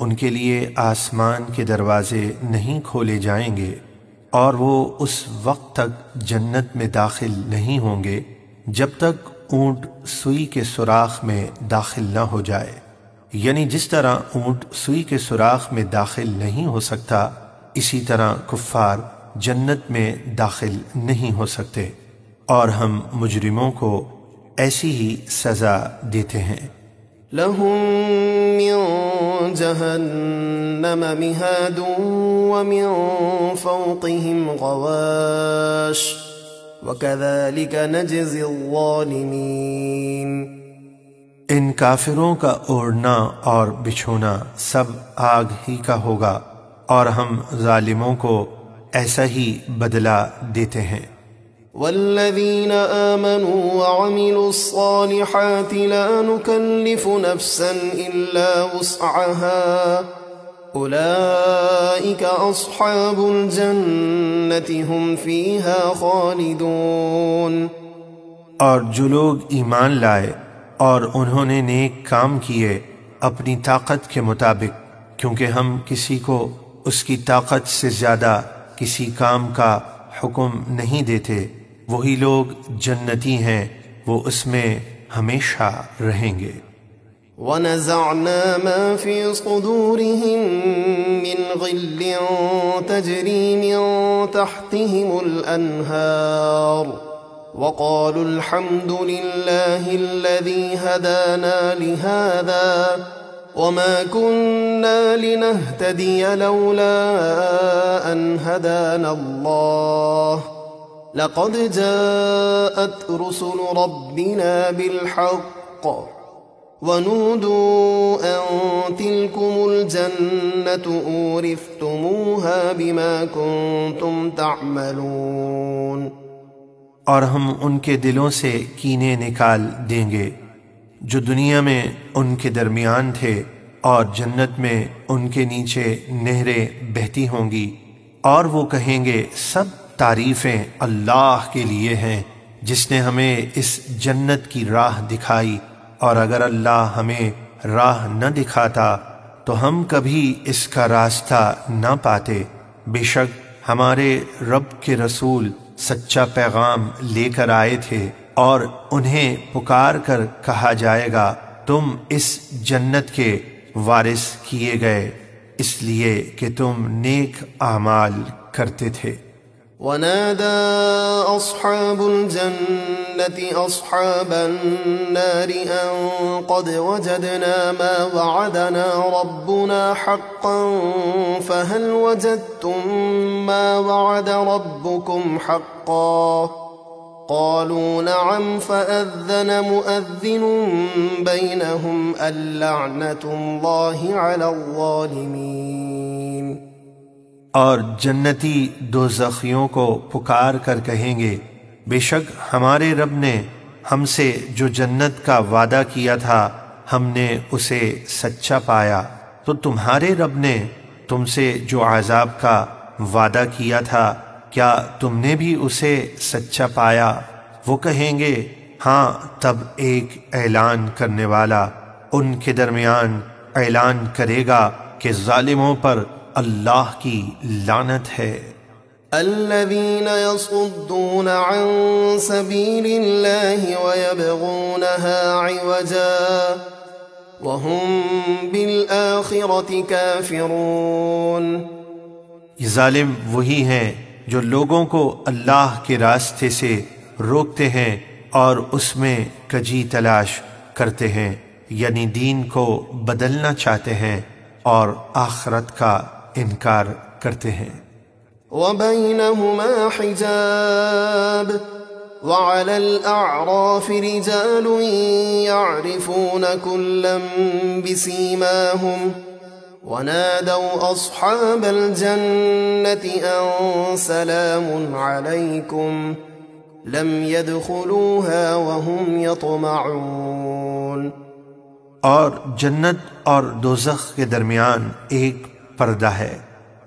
ان کے لیے آسمان کے دروازے نہیں کھولے جائیں گے اور وہ اس وقت تک جنت میں داخل نہیں ہوں گے جب تک اونٹ سوئی کے سوراخ میں داخل نہ ہو جائے، یعنی جس طرح اونٹ سوئی کے سوراخ میں داخل نہیں ہو سکتا، اسی طرح کفار جنت میں داخل نہیں ہو سکتے، اور ہم مجرموں کو ایسی ہی سزا دیتے ہیں۔
لهم من جهنم مهاد ومن فوقهم غواش وكذلك نجزي الظالمين۔
ان کافروں کا اوڑھنا اور بچھونا سب آگ ہی کا ہوگا، اور ہم ظالموں کو ایسا ہی بدلہ دیتے ہیں۔
والذين آمنوا وعملوا الصالحات لا نكلف نفسا إلا وسعها أولئك أصحاب الجنة هم فيها خالدون۔
اور جو لوگ ایمان لائے اور انہوں نے نیک کام کیے اپنی طاقت کے مطابق، کیونکہ ہم کسی کو اس کی طاقت سے زیادہ کسی کام کا حکم نہیں دیتے، وہی لوگ جنتی ہیں، وہ اس میں ہمیشہ رہیں گے۔
وَنَزَعْنَا مَا فِي صُدُورِهِم مِّنْ غِلٍّ تَجْرِي مِن تَحْتِهِمُ الْأَنْهَارُ وَقَالُوا الْحَمْدُ لِلَّهِ الَّذِي هَدَانَا لِهَذَا وَمَا كُنَّا لِنَهْتَدِيَ لَوْلَا أَنْ هَدَانَا اللَّهُ لقد جاءت رسل ربنا بالحق ونودوا أن تلكم الجنة أورثتموها بما كنتم تعملون۔
اور ہم ان کے دلوں سے کینے نکال دیں گے جو دنیا میں ان کے درمیان تھے، اور جنت میں ان کے نیچے نہریں بہتی ہوں گی، اور وہ کہیں گے سب تعریفیں اللہ کے لیے ہیں جس نے ہمیں اس جنت کی راہ دکھائی، اور اگر اللہ ہمیں راہ نہ دکھاتا تو ہم کبھی اس کا راستہ نہ پاتے۔ بے شک ہمارے رب کے رسول سچا پیغام لے کر آئے تھے، اور انہیں پکار کر کہا جائے گا تم اس جنت کے وارث کیے گئے اس لیے کہ تم نیک اعمال کرتے تھے۔
ونادى أصحاب الجنة أصحاب النار أن قد وجدنا ما وعدنا ربنا حقا فهل وجدتم ما وعد ربكم حقا قالوا نعم فأذن مؤذن بينهم اللعنة الله على الظالمين۔
اور جنتی دوزخیوں کو پکار کر کہیں گے بے شک ہمارے رب نے ہم سے جو جنت کا وعدہ کیا تھا ہم نے اسے سچا پایا، تو تمہارے رب نے تم سے جو عذاب کا وعدہ کیا تھا کیا تم نے بھی اسے سچا پایا؟ وہ کہیں گے ہاں، تب ایک اعلان کرنے والا ان کے درمیان اعلان کرے گا کہ ظالموں پر اللہ کی لعنت ہے۔
الذين يصدون عن سبيل الله ويبغونها عوجا وهم بالآخرة كافرون۔
یہ ظالم وہی ہیں جو لوگوں کو اللہ کے راستے سے روکتے ہیں اور اس میں کجی تلاش کرتے ہیں، یعنی دین کو بدلنا چاہتے ہیں اور آخرت کا انکار کرتے ہیں۔
وَبَيْنَهُمَا حِجَابٌ وعلى الأعراف رجال يعرفون كلا بسيماهم ونادوا أصحاب الجنة أن سلام عليكم لم يدخلوها وهم يطمعون۔
اور جنت اور دوزخ کے درمیان ایک پردہ ہے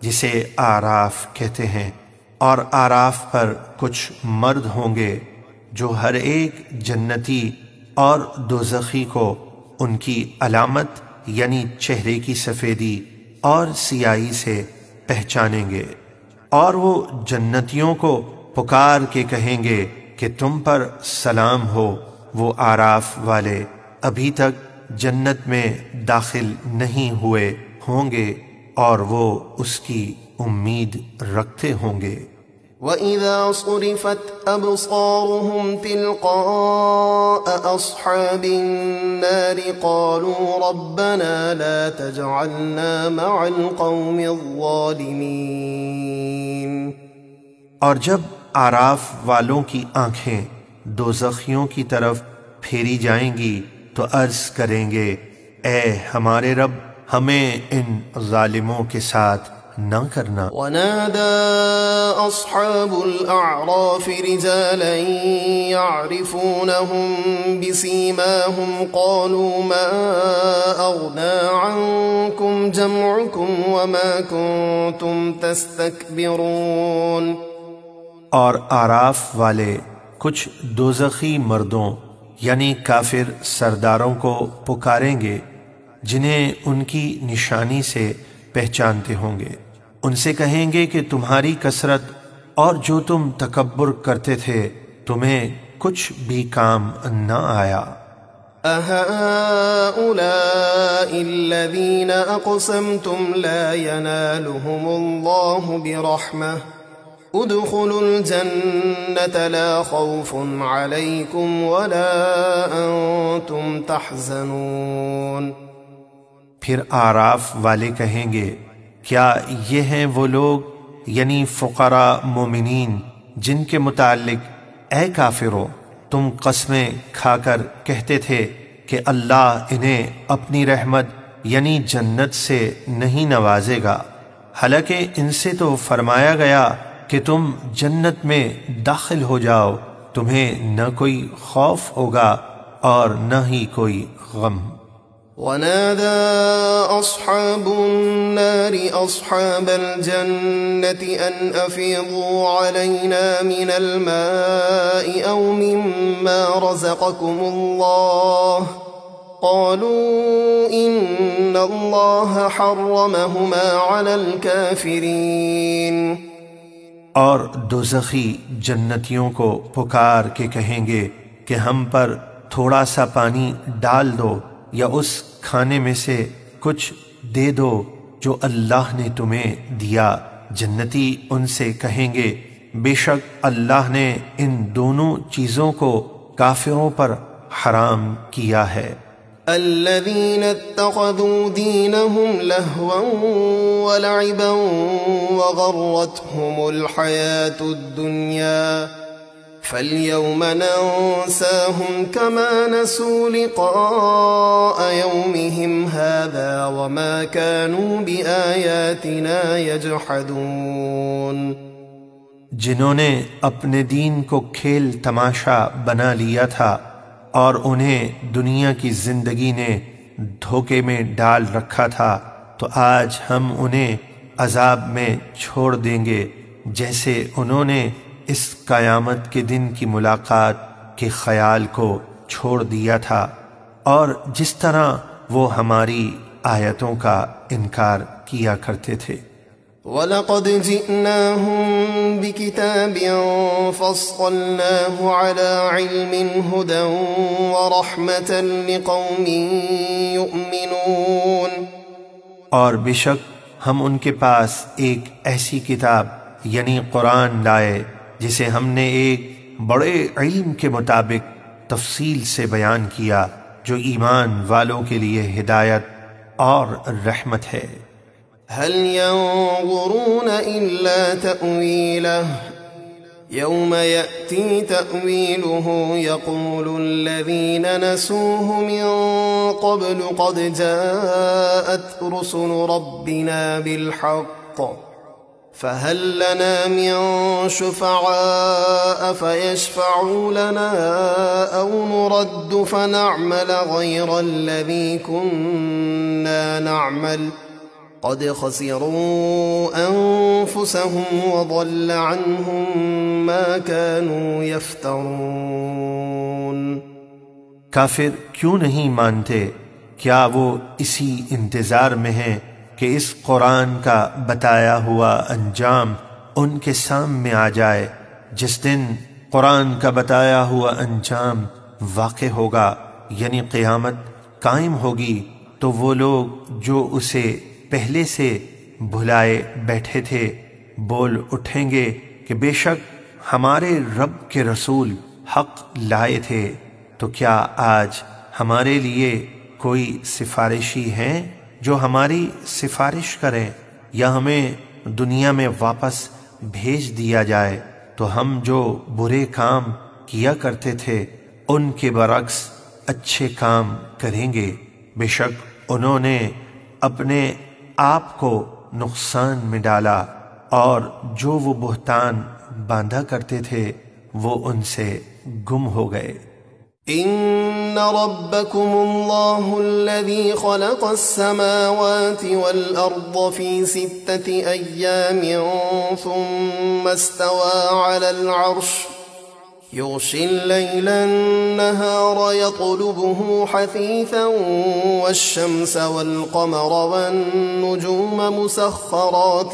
جسے آراف کہتے ہیں، اور آراف پر کچھ مرد ہوں گے جو ہر ایک جنتی اور دوزخی کو ان کی علامت یعنی چہرے کی سفیدی اور سیاہی سے پہچانیں گے، اور وہ جنتیوں کو پکار کے کہیں گے کہ تم پر سلام ہو۔ وہ آراف والے ابھی تک جنت میں داخل نہیں ہوئے ہوں گے اور وہ اس کی امید رکھتے ہوں گے۔
وَإِذَا صُرِفَتْ أَبْصَارُهُمْ تِلْقَاءَ أَصْحَابِ النَّارِ قَالُوا رَبَّنَا لَا تَجْعَلْنَا مَعَ الْقَوْمِ الظَّالِمِينَ۔
اور جب آراف والوں کی آنکھیں دوزخیوں کی طرف پھیری جائیں گی تو عرض کریں گے، اے ہمارے رب، ہمیں ان ظالموں کے ساتھ نہ کرنا۔
وَنَادَى أَصْحَابُ الْأَعْرَافِ رِجَالًا يَعْرِفُونَهُم بِسِيمَاهُمْ قَالُوا مَا أَغْنَىٰ عَنكُمْ جَمْعُكُمْ وَمَا كُنتُمْ تَسْتَكْبِرُونَ۔
اور آراف والے کچھ دوزخی مردوں یعنی کافر سرداروں کو پکاریں گے جنہیں ان کی نشانی سے پہچانتے ہوں گے، ان سے کہیں گے کہ تمہاری کثرت اور جو تم تکبر کرتے تھے تمہیں کچھ بھی کام نہ آیا۔
أَهَٰؤُلَاءِ الَّذِينَ أَقْسَمْتُمْ لَا يَنَالُهُمُ اللَّهُ بِرَحْمَةٍ ادخلوا الجنة لا خوف عليكم ولا أنتم تحزنون۔
پھر آراف والے کہیں گے، کیا یہ ہیں وہ لوگ یعنی فقراء مومنین جن کے متعلق اے کافروں تم قسمیں کھا کر کہتے تھے کہ اللہ انہیں اپنی رحمت یعنی جنت سے نہیں نوازے گا، حالانکہ ان سے تو فرمایا گیا کہ تم جنت میں داخل ہو جاؤ، تمہیں نہ کوئی خوف ہوگا اور نہ ہی کوئی غم۔
وَنَادَى أَصْحَابُ النَّارِ أَصْحَابَ الْجَنَّةِ أَنْ أَفِيضُوا عَلَيْنَا مِنَ الْمَاءِ أَوْ مِمَّا رَزَقَكُمُ اللَّهُ قَالُوا إِنَّ اللَّهَ حَرَّمَهُمَا عَلَى الْكَافِرِينَ۔
اور دوزخی جنتیوں کو پکار کے کہیں گے کہ ہم پر تھوڑا سا پانی ڈال دو یا اس کھانے میں سے کچھ دے دو جو اللہ نے تمہیں دیا۔ جنتی ان سے کہیں گے، بے شک اللہ نے ان دونوں چیزوں کو کافروں پر حرام کیا ہے۔
الذين اتخذوا دينهم لهوا ولعبا وغرتهم الحياة الدنيا فاليوم ننساهم كما نسوا لقاء يومهم هذا وما كانوا بآياتنا يجحدون۔
جنہوں نے اپنے دین کو کھیل تماشا بنا لیا تھا اور انہیں دنیا کی زندگی نے دھوکے میں ڈال رکھا تھا، تو آج ہم انہیں عذاب میں چھوڑ دیں گے جیسے انہوں نے اس قیامت کے دن کی ملاقات کے خیال کو چھوڑ دیا تھا اور جس طرح وہ ہماری آیتوں کا انکار کیا کرتے تھے۔
وَلَقَدْ جِئْنَاهُمْ بِكِتَابٍ فَصَّلْنَاهُ عَلَى عِلْمٍ هُدًى وَرَحْمَةً لِقَوْمٍ يُؤْمِنُونَ۔
اور بے شک ہم ان کے پاس ایک ایسی کتاب یعنی قرآن لائے جسے ہم نے ایک بڑے علم کے مطابق تفصیل سے بیان کیا، جو ایمان والوں کے لیے ہدایت اور رحمت ہے۔
هل ينظرون إلا تأويله يوم يأتي تأويله يقول الذين نسوه من قبل قد جاءت رسل ربنا بالحق فهل لنا من شفعاء فيشفعوا لنا أو نرد فنعمل غير الذي كنا نعمل قد خسروا أنفسهم وضل عنهم ما كانوا يفترون۔
کافر کیوں نہیں مانتے؟ کیا وہ اسی انتظار میں ہیں کہ اس قرآن کا بتایا ہوا انجام ان کے سامنے آ جائے؟ جس دن قرآن کا بتایا ہوا انجام واقع ہوگا، یعنی قیامت قائم ہوگی، تو وہ لوگ جو اسے پہلے سے بھلائے بیٹھے تھے بول اٹھیں گے کہ بے شک ہمارے رب کے رسول حق لائے تھے، تو کیا آج ہمارے لیے کوئی سفارشی ہیں جو ہماری سفارش کریں، یا ہمیں دنیا میں واپس بھیج دیا جائے تو ہم جو برے کام کیا کرتے تھے ان کے برعکس اچھے کام کریں گے؟ بے شک انہوں نے اپنے آپ کو نقصان میں ڈالا، اور جو وہ بہتان باندھا کرتے تھے وہ ان سے گم ہو گئے۔
ان ربكم الله الذي خلق السماوات والارض في 6 ايام ثم استوى على العرش يغشي الليل النهار يطلبه حثيثا والشمس والقمر والنجوم مسخرات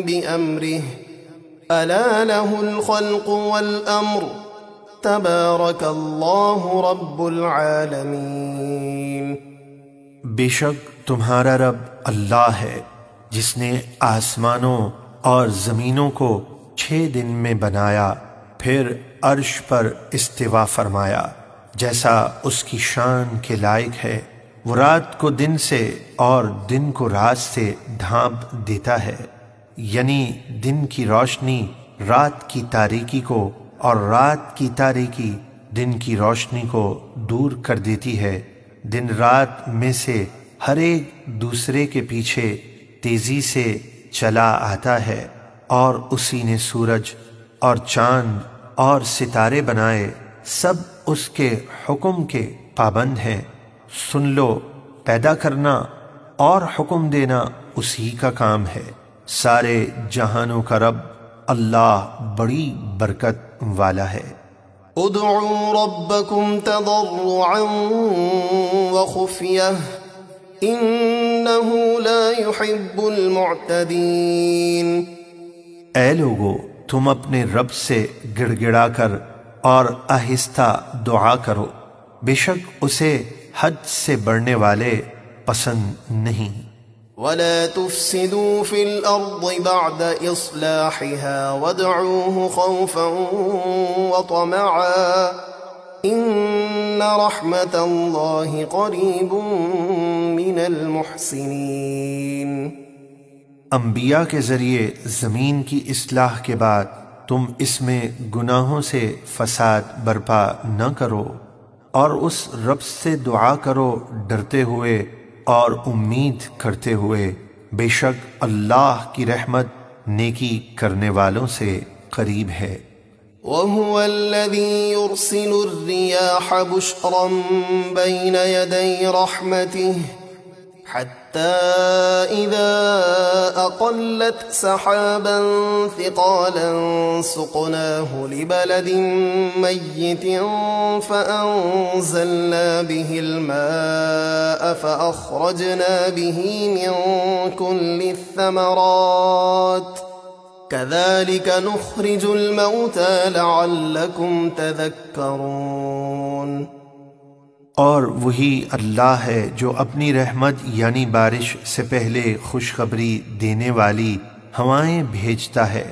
بأمره ألا له الخلق والأمر تبارك الله رب العالمين۔
بے شک تمہارا رب اللہ ہے جس نے آسمانوں اور زمینوں کو 6 دن میں بنایا، پھر عرش پر استوا فرمایا جیسا اس کی شان کے لائق ہے۔ وہ رات کو دن سے اور دن کو رات سے ڈھانپ دیتا ہے، یعنی دن کی روشنی رات کی تاریکی کو اور رات کی تاریکی دن کی روشنی کو دور کر دیتی ہے۔ دن رات میں سے ہر ایک دوسرے کے پیچھے تیزی سے چلا آتا ہے، اور اسی نے سورج اور چاند اور ستارے بنائے، سب اس کے حکم کے پابند ہیں۔ سن لو، پیدا کرنا اور حکم دینا اسی کا کام ہے۔ سارے جہانوں کا رب اللہ بڑی برکت والا ہے۔
ادعوا ربكم تضرعا وخفية إنه لا يحب المعتدين۔
اے لوگو، تم اپنے رب سے گڑ گڑا کر اور آہستہ دعا کرو، بے شک اسے حد سے بڑھنے والے پسند نہیں۔
ولا تفسدوا في الأرض بعد إصلاحها وادعوه خوفا وطمعا إن رحمة الله قريب من المحسنين۔
انبیاء کے ذریعے زمین کی اصلاح کے بعد تم اس میں گناہوں سے فساد برپا نہ کرو، اور اس رب سے دعا کرو ڈرتے ہوئے اور امید کرتے ہوئے، بے شک اللہ کی رحمت نیکی کرنے والوں سے قریب ہے۔
وهو الذي يرسل الرياح بشرا بين يدي رحمته حتى إذا أقلت سحابا ثقالا سقناه لبلد ميت فأنزلنا به الماء فأخرجنا به من كل الثمرات كذلك نخرج الموتى لعلكم تذكرون۔
اور وہی اللہ ہے جو اپنی رحمت یعنی بارش سے پہلے خوشخبری دینے والی ہوائیں بھیجتا ہے،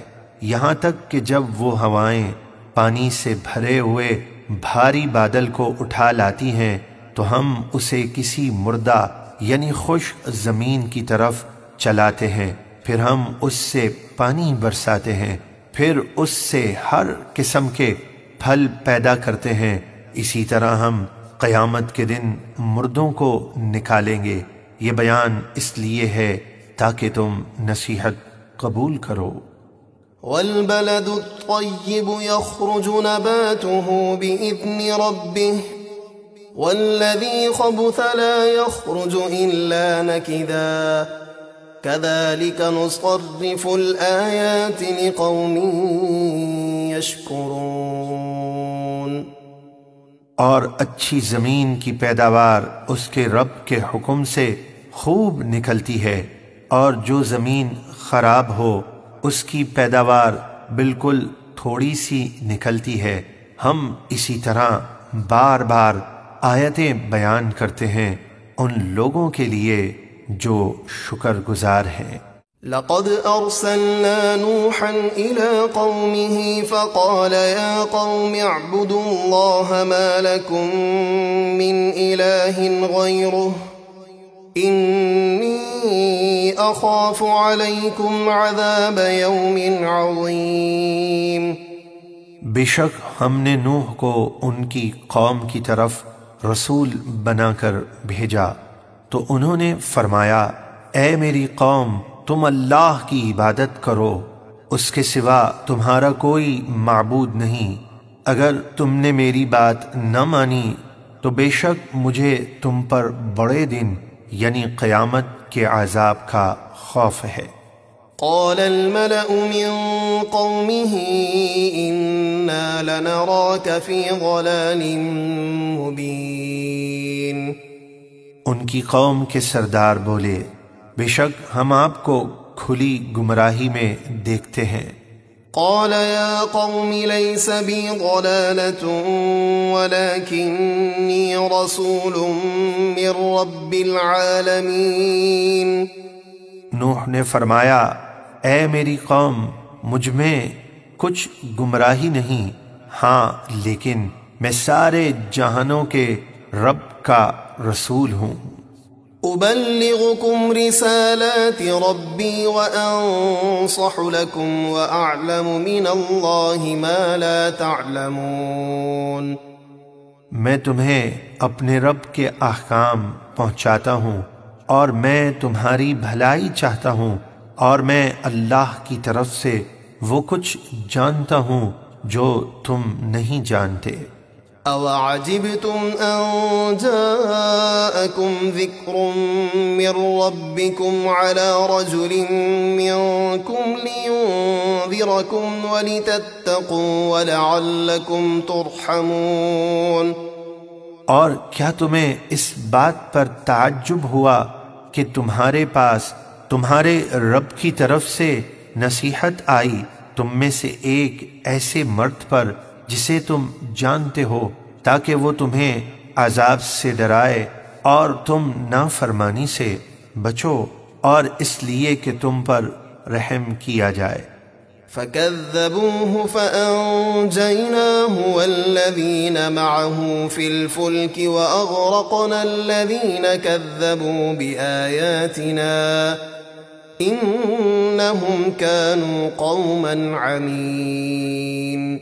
یہاں تک کہ جب وہ ہوائیں پانی سے بھرے ہوئے بھاری بادل کو اٹھا لاتی ہیں تو ہم اسے کسی مردہ یعنی خشک زمین کی طرف چلاتے ہیں، پھر ہم اس سے پانی برساتے ہیں، پھر اس سے ہر قسم کے پھل پیدا کرتے ہیں، اسی طرح ہم قیامت کے دن مردوں کو نکالیں گے۔ یہ بیان اس لیے ہے تاکہ تم نصیحت قبول کرو۔
والبلد الطيب يخرج نباته بإذن ربه والذي خبث لا يخرج إلا نكدا كذلك نصرف الآيات لقوم يشكرون۔
اور اچھی زمین کی پیداوار اس کے رب کے حکم سے خوب نکلتی ہے، اور جو زمین خراب ہو اس کی پیداوار بالکل تھوڑی سی نکلتی ہے۔ ہم اسی طرح بار بار آیتیں بیان کرتے ہیں ان لوگوں کے لیے جو شکر گزار ہیں۔
لقد أرسلنا نوحا إلى قومه فقال يا قوم اعبدوا الله ما لكم من إله غيره إني أخاف عليكم عذاب يوم عظيم۔
بے شک ہم نے نوح کو ان کی قوم کی طرف رسول بنا کر بھیجا تو انہوں نے فرمایا، اے میری قوم، تم اللہ کی عبادت کرو، اس کے سوا تمہارا کوئی معبود نہیں۔ اگر تم نے میری بات نہ مانی تو بے شک مجھے تم پر بڑے دن یعنی قیامت کے عذاب کا خوف ہے۔
قال الملأ من قومه إنا لنراك في ضلال مبين۔
ان کی قوم کے سردار بولے، بے شک ہم آپ کو کھلی گمراہی میں دیکھتے ہیں۔
قال يا قوم ليس بي ضلالة ولكني رسول من رب العالمين۔
نوح نے فرمایا، اے میری قوم، مجھ میں کچھ گمراہی نہیں، ہاں لیکن میں سارے جہانوں کے رب کا رسول ہوں۔
أبلغكم رسالات ربي وأنصح لكم وأعلم من الله ما لا تعلمون۔
میں تمہیں اپنے رب کے احکام پہنچاتا ہوں، اور میں تمہاری بھلائی چاہتا ہوں، اور میں اللہ کی طرف سے وہ کچھ جانتا ہوں جو تم نہیں جانتے۔
أَوَعَجِبْتُمْ أَن جَاءَكُمْ ذِكْرٌ مِّن رَّبِّكُمْ عَلَىٰ رَجُلٍ مِّنكُمْ لِيُنذِرَكُمْ وَلِتَتَّقُوا وَلَعَلَّكُمْ تُرْحَمُونَ۔
اور کیا تمہیں اس بات پر تعجب ہوا کہ تمہارے پاس تمہارے رب کی طرف سے نصیحت آئی تم میں سے ایک ایسے مرد پر جسے تم جانتے ہو، تاکہ وہ تمہیں عذاب سے ڈرائے اور تم نافرمانی سے بچو، اور اس لیے کہ تم پر رحم کیا جائے۔
فَكَذَّبُوهُ فَأَنجَيْنَاهُ وَالَّذِينَ مَعَهُ فِي الْفُلْكِ وَأَغْرَقْنَا الَّذِينَ كَذَّبُوا بِآيَاتِنَا إِنَّهُمْ كَانُوا قَوْمًا عَمِينَ۔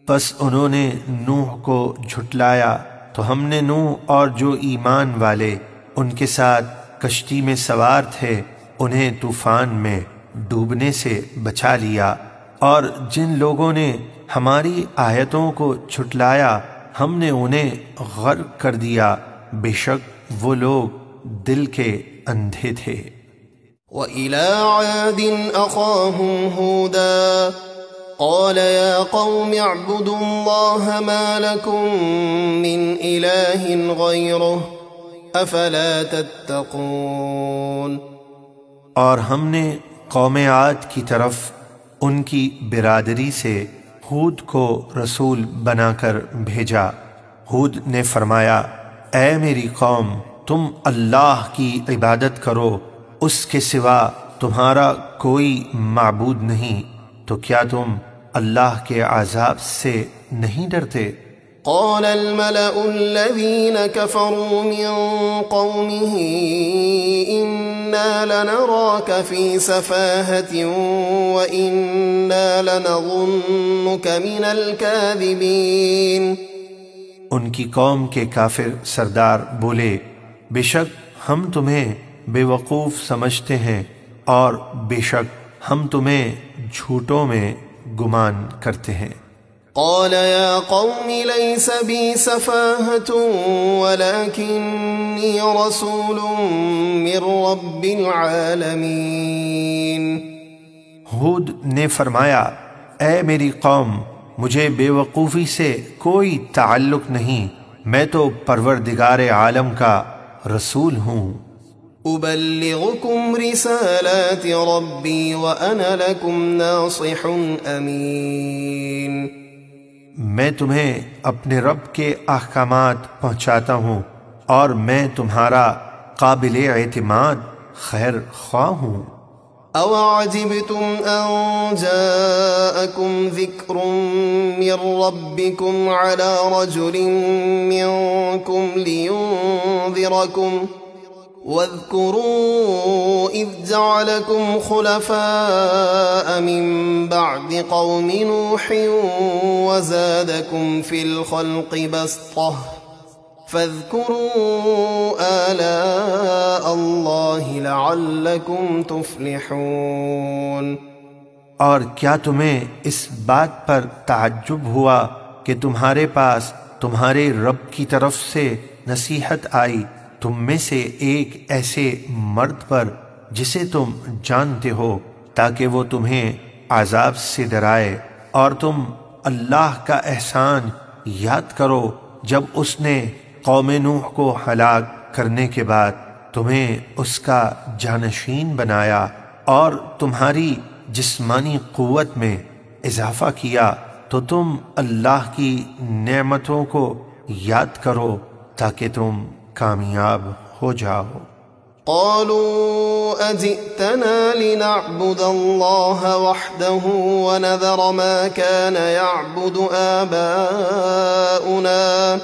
پس انہوں نے نوح کو جھٹلایا تو ہم نے نوح اور جو ایمان والے ان کے ساتھ کشتی میں سوار تھے انہیں طوفان میں ڈوبنے سے بچا لیا، اور جن لوگوں نے ہماری آیتوں کو جھٹلایا ہم نے انہیں غرق کر دیا، بے شک وہ لوگ دل کے اندھے تھے۔
وَإِلَىٰ عَادٍ أَخَاهُمْ هُودًا قال يا قوم اعبدوا الله ما لكم من إله غيره أفلا تتقون۔
اور ہم نے قوم عاد کی طرف ان کی برادری سے ہود کو رسول بنا کر بھیجا۔ ہود نے فرمایا، اے میری قوم، تم اللہ کی عبادت کرو، اس کے سوا تمہارا کوئی معبود نہیں، تو کیا تم اللہ کے عذاب سے نہیں ڈرتے؟
قال الملأ الذين كفروا من قومه إنا لنراك في سفاهة وإنا لنظنك من الكاذبين۔
ان کی قوم کے کافر سردار بولے، بے شک ہم تمہیں بے وقوف سمجھتے ہیں اور بے شک ہم تمہیں جھوٹوں میں گمان کرتے ہیں۔
قال يا قوم ليس بي سفاهة ولكني رسول من رب العالمين۔
ہود نے فرمایا، اے میری قوم، مجھے بے وقوفی سے کوئی تعلق نہیں، میں تو پروردگار عالم کا رسول ہوں۔
أبلغكم رسالات ربي وأنا لكم ناصح أمين۔
میں تمہیں اپنے رب کے احکامات پہنچاتا ہوں اور میں تمہارا قابل اعتماد خیر خواہ ہوں۔
أَوَعَجِبْتُمْ أَنْ جَاءَكُمْ ذِكْرٌ مِّن رَّبِّكُمْ عَلَى رَجُلٍ مِّنكُمْ لِيُنذِرَكُمْ واذكروا إذ جعلكم خلفاء من بعد قوم نوح وزادكم في الخلق بسطة فاذكروا آلاء الله لعلكم تفلحون۔
اور کیا تمہیں اس بات پر تعجب ہوا کہ تمہارے پاس تمہارے رب کی طرف سے نصیحت آئی تم میں سے ایک ایسے مرد پر جسے تم جانتے ہو، تاکہ وہ تمہیں عذاب سے ڈرائے، اور تم اللہ کا احسان یاد کرو جب اس نے قوم نوح کو ہلاک کرنے کے بعد تمہیں اس کا جانشین بنایا اور تمہاری جسمانی قوت میں اضافہ کیا، تو تم اللہ کی نعمتوں کو یاد کرو تاکہ تم کامیاب ہو جاؤ۔
قالوا أجئتنا لنعبد الله وحده ونذر ما كان يعبد آباؤنا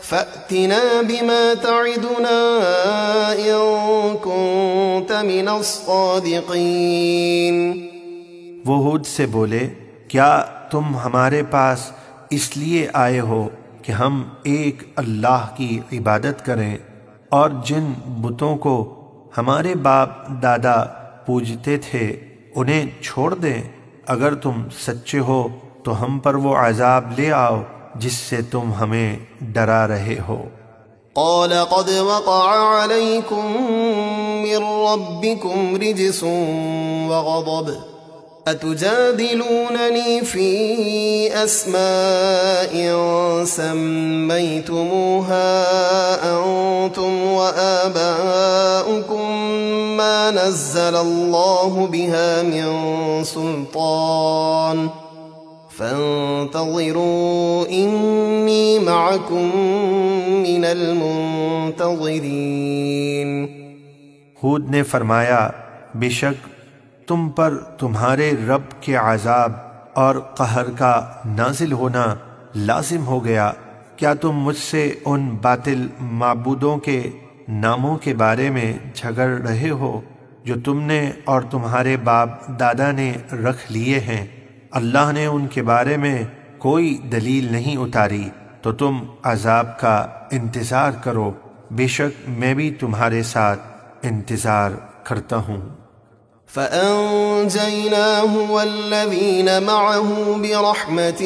فأتنا بما تعدنا إن كنت من الصادقين۔
وہ ہود سے بولے، کیا تم ہمارے پاس اس لیے آئے ہو کہ ہم ایک اللہ کی عبادت کریں اور جن بتوں کو ہمارے باپ دادا پوجتے تھے انہیں چھوڑ دیں؟ اگر تم سچے ہو تو ہم پر وہ عذاب لے آؤ جس سے تم ہمیں ڈرا رہے ہو۔
قال قد وقع عليكم من ربكم رجس وغضب أتجادلونني في أسماء سميتموها أنتم وآباؤكم ما نزل الله بها من سلطان فانتظروا إني معكم من المنتظرين۔
ہود نے فرمایا، بے شک تم پر تمہارے رب کے عذاب اور قہر کا نازل ہونا لازم ہو گیا۔ کیا تم مجھ سے ان باطل معبودوں کے ناموں کے بارے میں جھگڑ رہے ہو جو تم نے اور تمہارے باپ دادا نے رکھ لیے ہیں؟ اللہ نے ان کے بارے میں کوئی دلیل نہیں اتاری، تو تم عذاب کا انتظار کرو، بے شک میں بھی تمہارے ساتھ انتظار کرتا ہوں۔
فأنجيناه والذين معه برحمة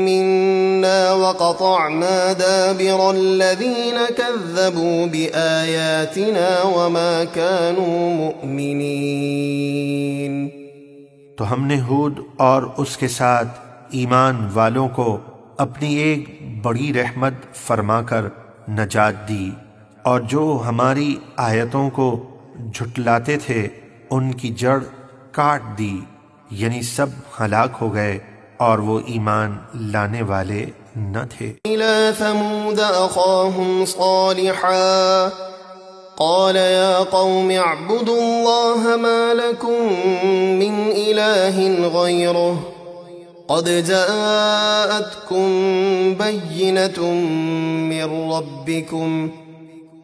منا وقطعنا دابر الذين كذبوا بآياتنا وما كانوا مؤمنين۔
تو ہم نے ہود اور اس کے ساتھ ایمان والوں کو اپنی ایک بڑی رحمت فرما کر نجات دی، اور جو ہماری آیتوں کو جھٹلاتے تھے ان کی جڑ کاٹ دی، یعنی سب ہلاک ہو گئے اور وہ ایمان لانے والے نہ تھے۔
إِلَى ثَمُودَ أَخَاهُمْ صَالِحًا قَالَ يَا قَوْمِ اعْبُدُوا اللَّهَ مَا لَكُمْ مِنْ إِلَٰهٍ غَيْرُهُ قد جاءتكم بينة من ربكم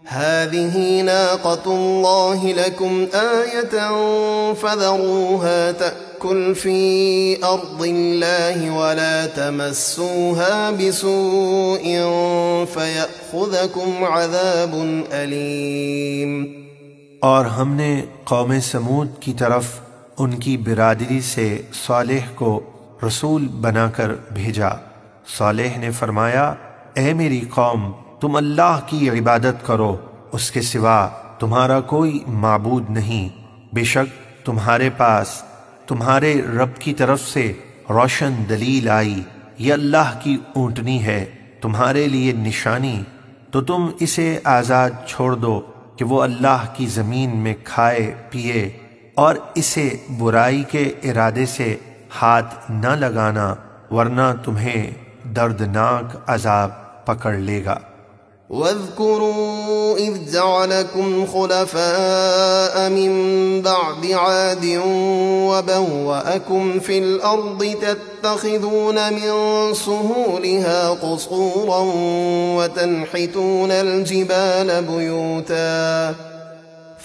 هذه ناقة الله لكم آية فذروها تأكل في أرض الله ولا تمسوها بسوء فيأخذكم عذاب أليم۔
اور ہم نے قوم سمود کی طرف ان کی برادری سے صالح کو رسول بنا کر بھیجا۔ صالح نے فرمایا، اے میری قوم، تم اللہ کی عبادت کرو، اس کے سوا تمہارا کوئی معبود نہیں۔ بے شک تمہارے پاس تمہارے رب کی طرف سے روشن دلیل آئی، یہ اللہ کی اونٹنی ہے تمہارے لیے نشانی، تو تم اسے آزاد چھوڑ دو کہ وہ اللہ کی زمین میں کھائے پیے، اور اسے برائی کے ارادے سے ہاتھ نہ لگانا، ورنہ تمہیں دردناک عذاب پکڑ لے گا۔
واذكروا إذ جعلكم خلفاء من بعد عاد وبوأكم في الأرض تتخذون من سهولها قصورا وتنحتون الجبال بيوتا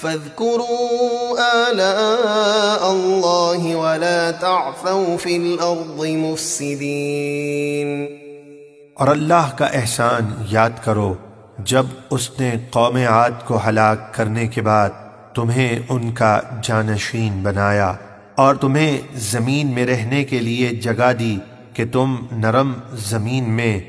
فاذكروا آلاء الله ولا تعثوا في الأرض مفسدين۔
اور اللہ کا احسان یاد کرو جب اس نے قوم عاد کو ہلاک کرنے کے بعد تمہیں ان کا جانشین بنایا اور تمہیں زمین میں رہنے کے لیے جگہ دی کہ تم نرم زمین میں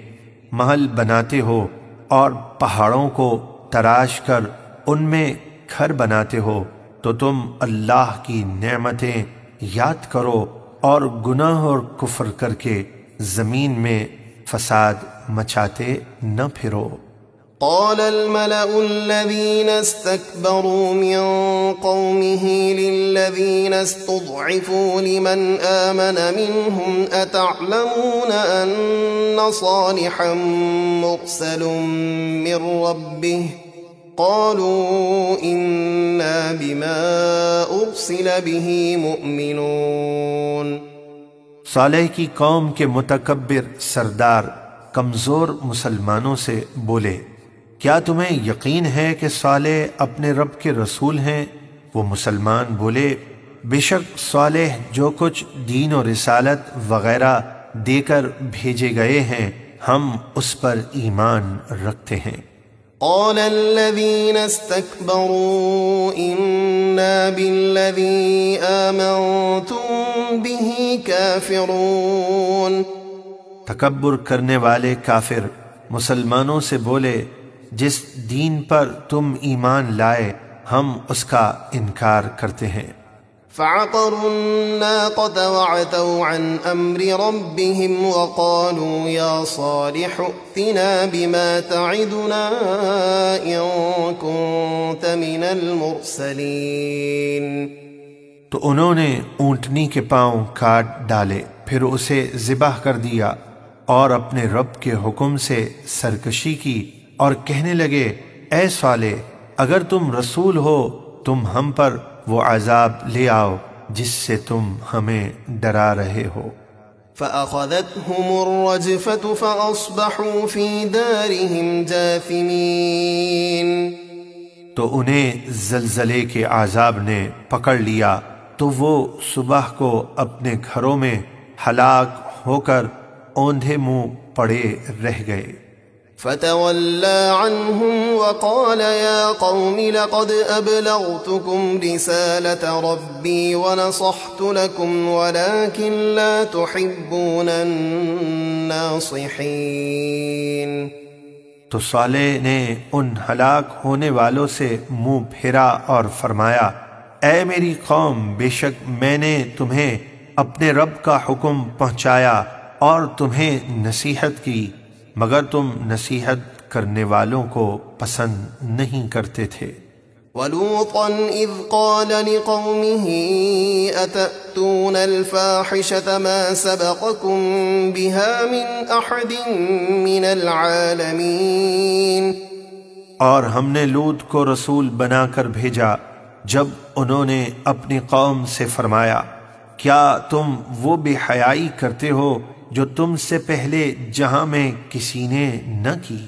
محل بناتے ہو اور پہاڑوں کو تراش کر ان میں گھر بناتے ہو، تو تم اللہ کی نعمتیں یاد کرو اور گناہ اور کفر کر کے زمین میں فساد مچاتے نہ پھرو۔
قال الملأ الذين استكبروا من قومه للذين استضعفوا لمن آمن منهم أتعلمون أن صالحا مرسل من ربه قالوا إنا بما أرسل به مؤمنون۔
صالح کی قوم کے متکبر سردار کمزور مسلمانوں سے بولے، کیا تمہیں یقین ہے کہ صالح اپنے رب کے رسول ہیں؟ وہ مسلمان بولے، بے شک صالح جو کچھ دین و رسالت وغیرہ دے کر بھیجے گئے ہیں ہم اس پر ایمان رکھتے ہیں۔
قال الذين استكبروا إنا بالذي آمنتم به كافرون۔
تکبر کرنے والے کافر مسلمانوں سے بولے، جس دین پر تم ایمان لائے ہم اس کا انکار کرتے ہیں۔
فعقروا الناقة وعتوا عن أمر ربهم وقالوا يا صالح ائتنا بما تعدنا إن كنت من المرسلين۔
تو انہوں نے اونٹنی کے پاؤں کاٹ ڈالے، پھر اسے ذبح کر دیا اور اپنے رب کے حکم سے سرکشی کی اور کہنے لگے، اے صالح اگر تم رسول ہو تم ہم پر وہ عذاب لے آؤ جس سے تم ہمیں ڈرا رہے ہو۔
فأخذتهم الرجفة فأصبحوا في دارهم جاثمين۔
تو انہیں زلزلے کے عذاب نے پکڑ لیا تو وہ صبح کو اپنے گھروں میں ہلاک ہو کر اوندھے منہ پڑے رہ گئے۔
فتولى عنهم وقال يا قوم لقد أبلغتكم رسالة ربي ونصحت لكم ولكن لا تحبون الناصحين۔
تو صالح نے ان ہلاک ہونے والوں سے منہ پھیرا اور فرمایا، اے میری قوم، بے شک میں نے تمہیں اپنے رب کا حکم پہنچایا اور تمہیں نصیحت کی، مگر تم نصیحت کرنے والوں کو پسند نہیں کرتے تھے۔
وَلُوطًا إِذْ قَالَ لِقَوْمِهِ أَتَأْتُونَ الْفَاحِشَةَ مَا سَبَقَكُم بِهَا مِنْ أَحَدٍ مِّنَ الْعَالَمِينَ۔
اور ہم نے لوط کو رسول بنا کر بھیجا جب انہوں نے اپنی قوم سے فرمایا، کیا تم وہ بے حیائی کرتے ہو جو تم سے پہلے جہاں میں کسی نے نہ کی؟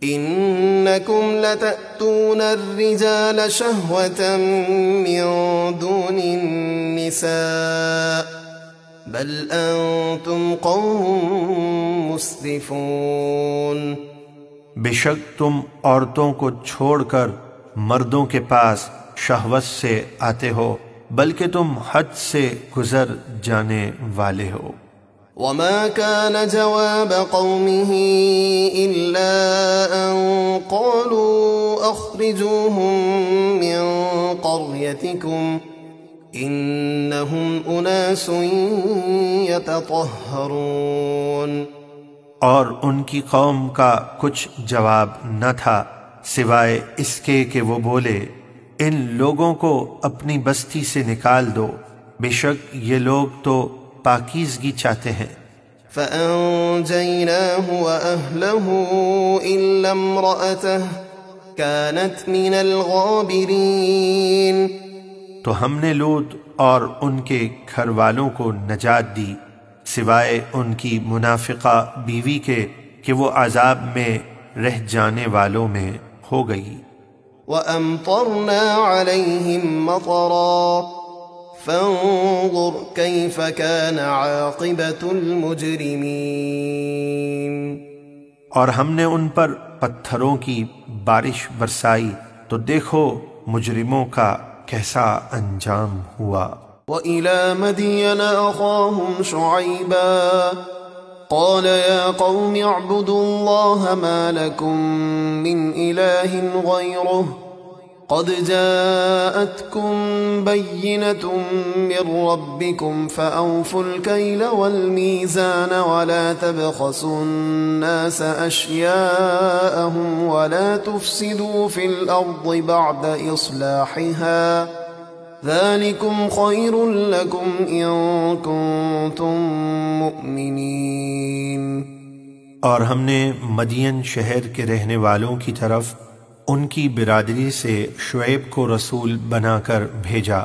إنكم لتأتون الرجال شهوة من دون النساء بل أنتم قوم مسرفون۔
بے شک تم عورتوں کو چھوڑ کر مردوں کے پاس شہوت سے آتے ہو، بلکہ تم حد سے گزر جانے والے ہو۔
وما كان جواب قومه إلا أن قالوا أخرجوهم من قريتكم إنهم أناس يتطهرون۔
اور ان کی قوم کا کچھ جواب نہ تھا سوائے اس کے کہ وہ بولے ان لوگوں کو اپنی بستی سے نکال دو، بے شک یہ لوگ تو پاکیزگی چاہتے ہیں۔
فأنجيناه وأهله إلا امرأته كانت من الغابرين۔
تو ہم نے لوط اور ان کے گھر والوں کو نجات دی سوائے ان کی منافقہ بیوی کے کہ وہ عذاب میں رہ جانے والوں میں ہو گئی۔
وأمطرنا عليهم مطرا فانظر كيف كان عاقبة المجرمين۔
اور ہم نے ان پر پتھروں کی بارش برسائی تو دیکھو مجرموں کا کیسا انجام ہوا۔
وإلى مدين أخاهم شعيبا قال يا قوم اعبدوا الله ما لكم من إله غيره قد جاءتكم بينة من ربكم فأوفوا الكيل والميزان ولا تبخسوا الناس أشياءهم ولا تفسدوا في الأرض بعد إصلاحها ذلكم خير لكم إن كنتم مؤمنين۔
اور ہم نے مدین شہر کے رہنے والوں کی طرف ان کی برادری سے شعیب کو رسول بنا کر بھیجا۔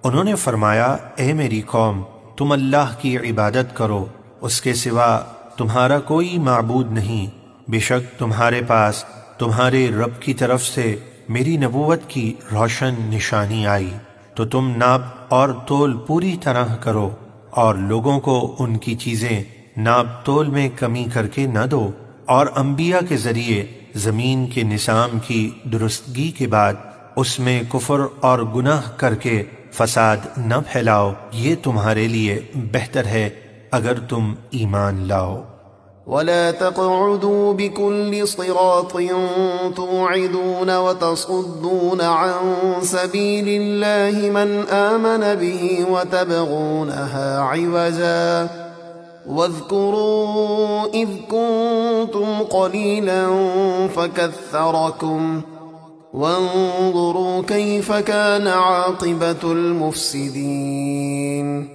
انہوں نے فرمایا اے میری قوم تم اللہ کی عبادت کرو، اس کے سوا تمہارا کوئی معبود نہیں، بے شک تمہارے پاس تمہارے رب کی طرف سے میری نبوت کی روشن نشانی آئی، تو تم ناپ اور تول پوری طرح کرو اور لوگوں کو ان کی چیزیں ناپ تول میں کمی کر کے نہ دو، اور انبیاء کے ذریعے زمین کے نظام کی درستگی کے بعد اس میں کفر اور گناہ کر کے فساد نہ پھیلاؤ، یہ تمہارے لیے بہتر ہے اگر تم ایمان لاؤ۔
ولا تقعدوا بكل صراط توعدون وتصدون عن سبيل الله من آمن به وتبغونها عوجا واذكروا إذ كنتم قليلا فكثركم وانظروا كيف كان عاقبة المفسدين۔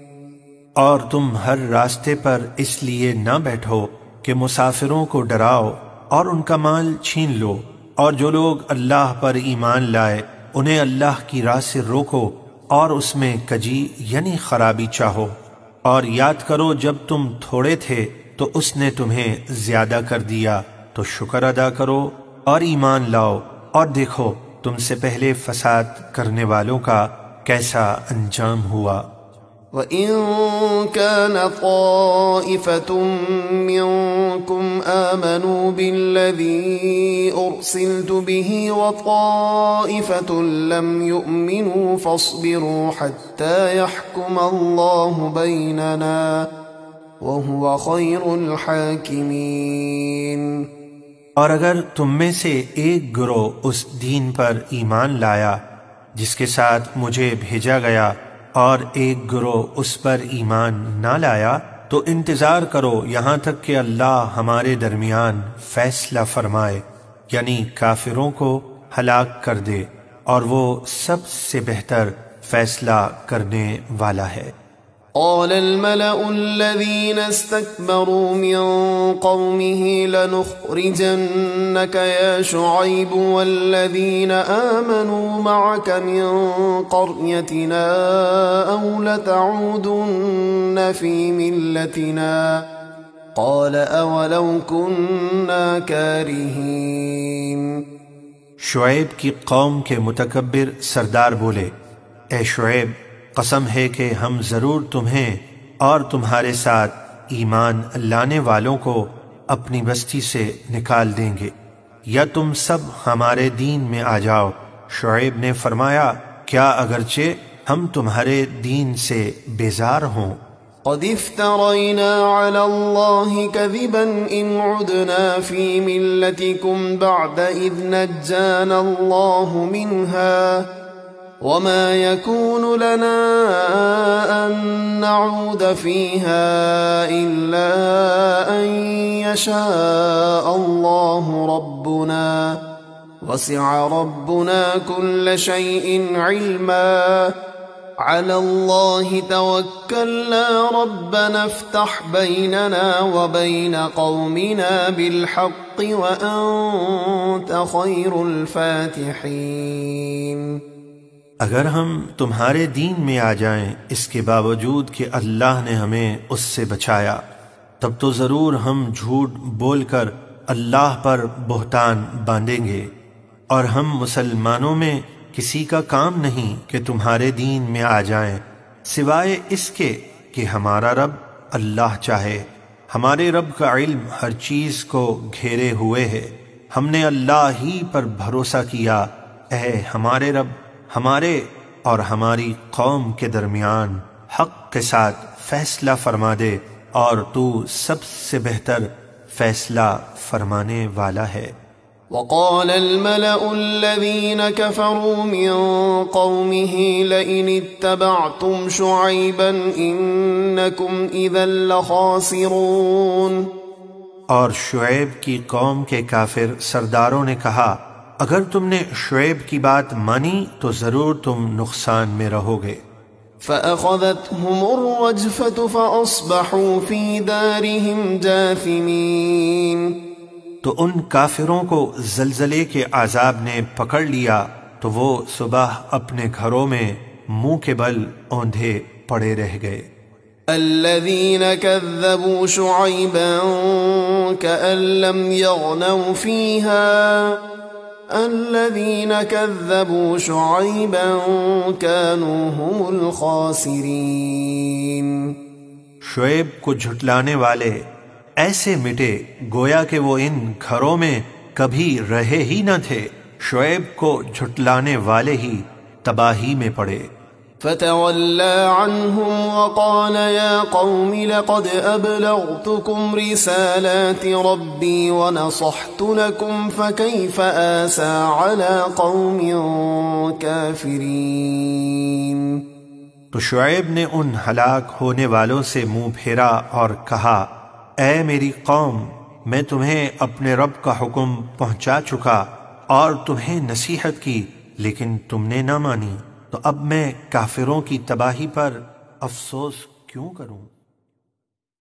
اور تم ہر راستے پر اس لیے نہ بیٹھو کہ مسافروں کو ڈراؤ اور ان کا مال چھین لو، اور جو لوگ اللہ پر ایمان لائے انہیں اللہ کی راہ سے روکو اور اس میں کجی یعنی خرابی چاہو، اور یاد کرو جب تم تھوڑے تھے تو اس نے تمہیں زیادہ کر دیا، تو شکر ادا کرو اور ایمان لاؤ اور دیکھو تم سے پہلے فساد کرنے والوں کا کیسا انجام ہوا۔
وَإِن كَانَ طَائِفَةٌ مِّنكُمْ آمَنُوا بِالَّذِي أُرْسِلْتُ بِهِ وَطَائِفَةٌ لَّمْ يُؤْمِنُوا فَاصْبِرُوا حَتَّى يَحْكُمَ اللَّهُ بَيْنَنَا وَهُوَ خَيْرُ الْحَاكِمِينَ۔
اور اگر تم میں سے ایک گروہ اس دین پر ایمان لایا جس کے ساتھ مجھے بھیجا گیا اور ایک گروہ اس پر ایمان نہ لایا، تو انتظار کرو یہاں تک کہ اللہ ہمارے درمیان فیصلہ فرمائے، یعنی کافروں کو ہلاک کر دے، اور وہ سب سے بہتر فیصلہ کرنے والا ہے۔
قال الملأ الذين استكبروا من قومه لنخرجنك يا شعيب والذين آمنوا معك من قريتنا أو لتعودن في ملتنا قال أولو كنا كارهين۔
شعیب کی قوم کے متکبر سردار بولے، اے شعیب، قسم ہے کہ ہم ضرور تمہیں اور تمہارے ساتھ ایمان لانے والوں کو اپنی بستی سے نکال دیں گے، یا تم سب ہمارے دین میں آ جاؤ۔ شعیب نے فرمایا، کیا اگرچہ ہم تمہارے دین سے بیزار ہوں؟
قد افترينا على الله كذبا إن عدنا في ملتكم بعد إذ نجانا الله منها وما يكون لنا أن نعود فيها إلا أن يشاء الله ربنا وسع ربنا كل شيء علما على الله توكلنا ربنا افتح بيننا وبين قومنا بالحق وأنت خير الفاتحين۔
اگر ہم تمہارے دین میں آ جائیں اس کے باوجود کہ اللہ نے ہمیں اس سے بچایا، تب تو ضرور ہم جھوٹ بول کر اللہ پر بہتان باندھیں گے، اور ہم مسلمانوں میں کسی کا کام نہیں کہ تمہارے دین میں آ جائیں سوائے اس کے کہ ہمارا رب اللہ چاہے۔ ہمارے رب کا علم ہر چیز کو گھیرے ہوئے ہے، ہم نے اللہ ہی پر بھروسہ کیا۔ اے ہمارے رب، ہمارے اور ہماری قوم کے درمیان حق کے ساتھ فیصلہ فرما دے، اور تو سب سے بہتر فیصلہ فرمانے والا ہے۔
وقال الملأ الذين كفروا من قومه لئن اتبعتم شعيبا إنكم إذا لخاسرون۔
اور شعیب کی قوم کے کافر سرداروں نے کہا، اگر تم نے شعیب کی بات مانی تو ضرور تم نقصان میں رہو گے۔
فأخذتهم الرجفة فأصبحوا في دارهم جاثمين۔
تو ان کافروں کو زلزلے کے عذاب نے پکڑ لیا تو وہ صبح اپنے گھروں میں منہ کے بل اوندھے پڑے رہ گئے۔
الذين كذبوا شعيبا كأن لم يغنوا فيها الذين كذبوا شعيبا كانوا هم الخاسرين۔
شعیب کو جھٹلانے والے ایسے مٹے گویا کہ وہ ان گھروں میں کبھی رہے ہی نہ تھے۔ شعیب کو جھٹلانے والے ہی تباہی میں پڑے۔
فتولى عنهم وقال يا قوم لقد أبلغتكم رسالات ربي ونصحت لكم فكيف آسى على قوم كافرين۔
تو شعیب نے ان ہلاک ہونے والوں سے منہ پھیرا اور کہا، اے میری قوم، میں تمہیں اپنے رب کا حکم پہنچا چکا اور تمہیں نصیحت کی، لیکن تم نے نہ مانی، تو اب میں کافروں کی تباہی پر افسوس کیوں کروں؟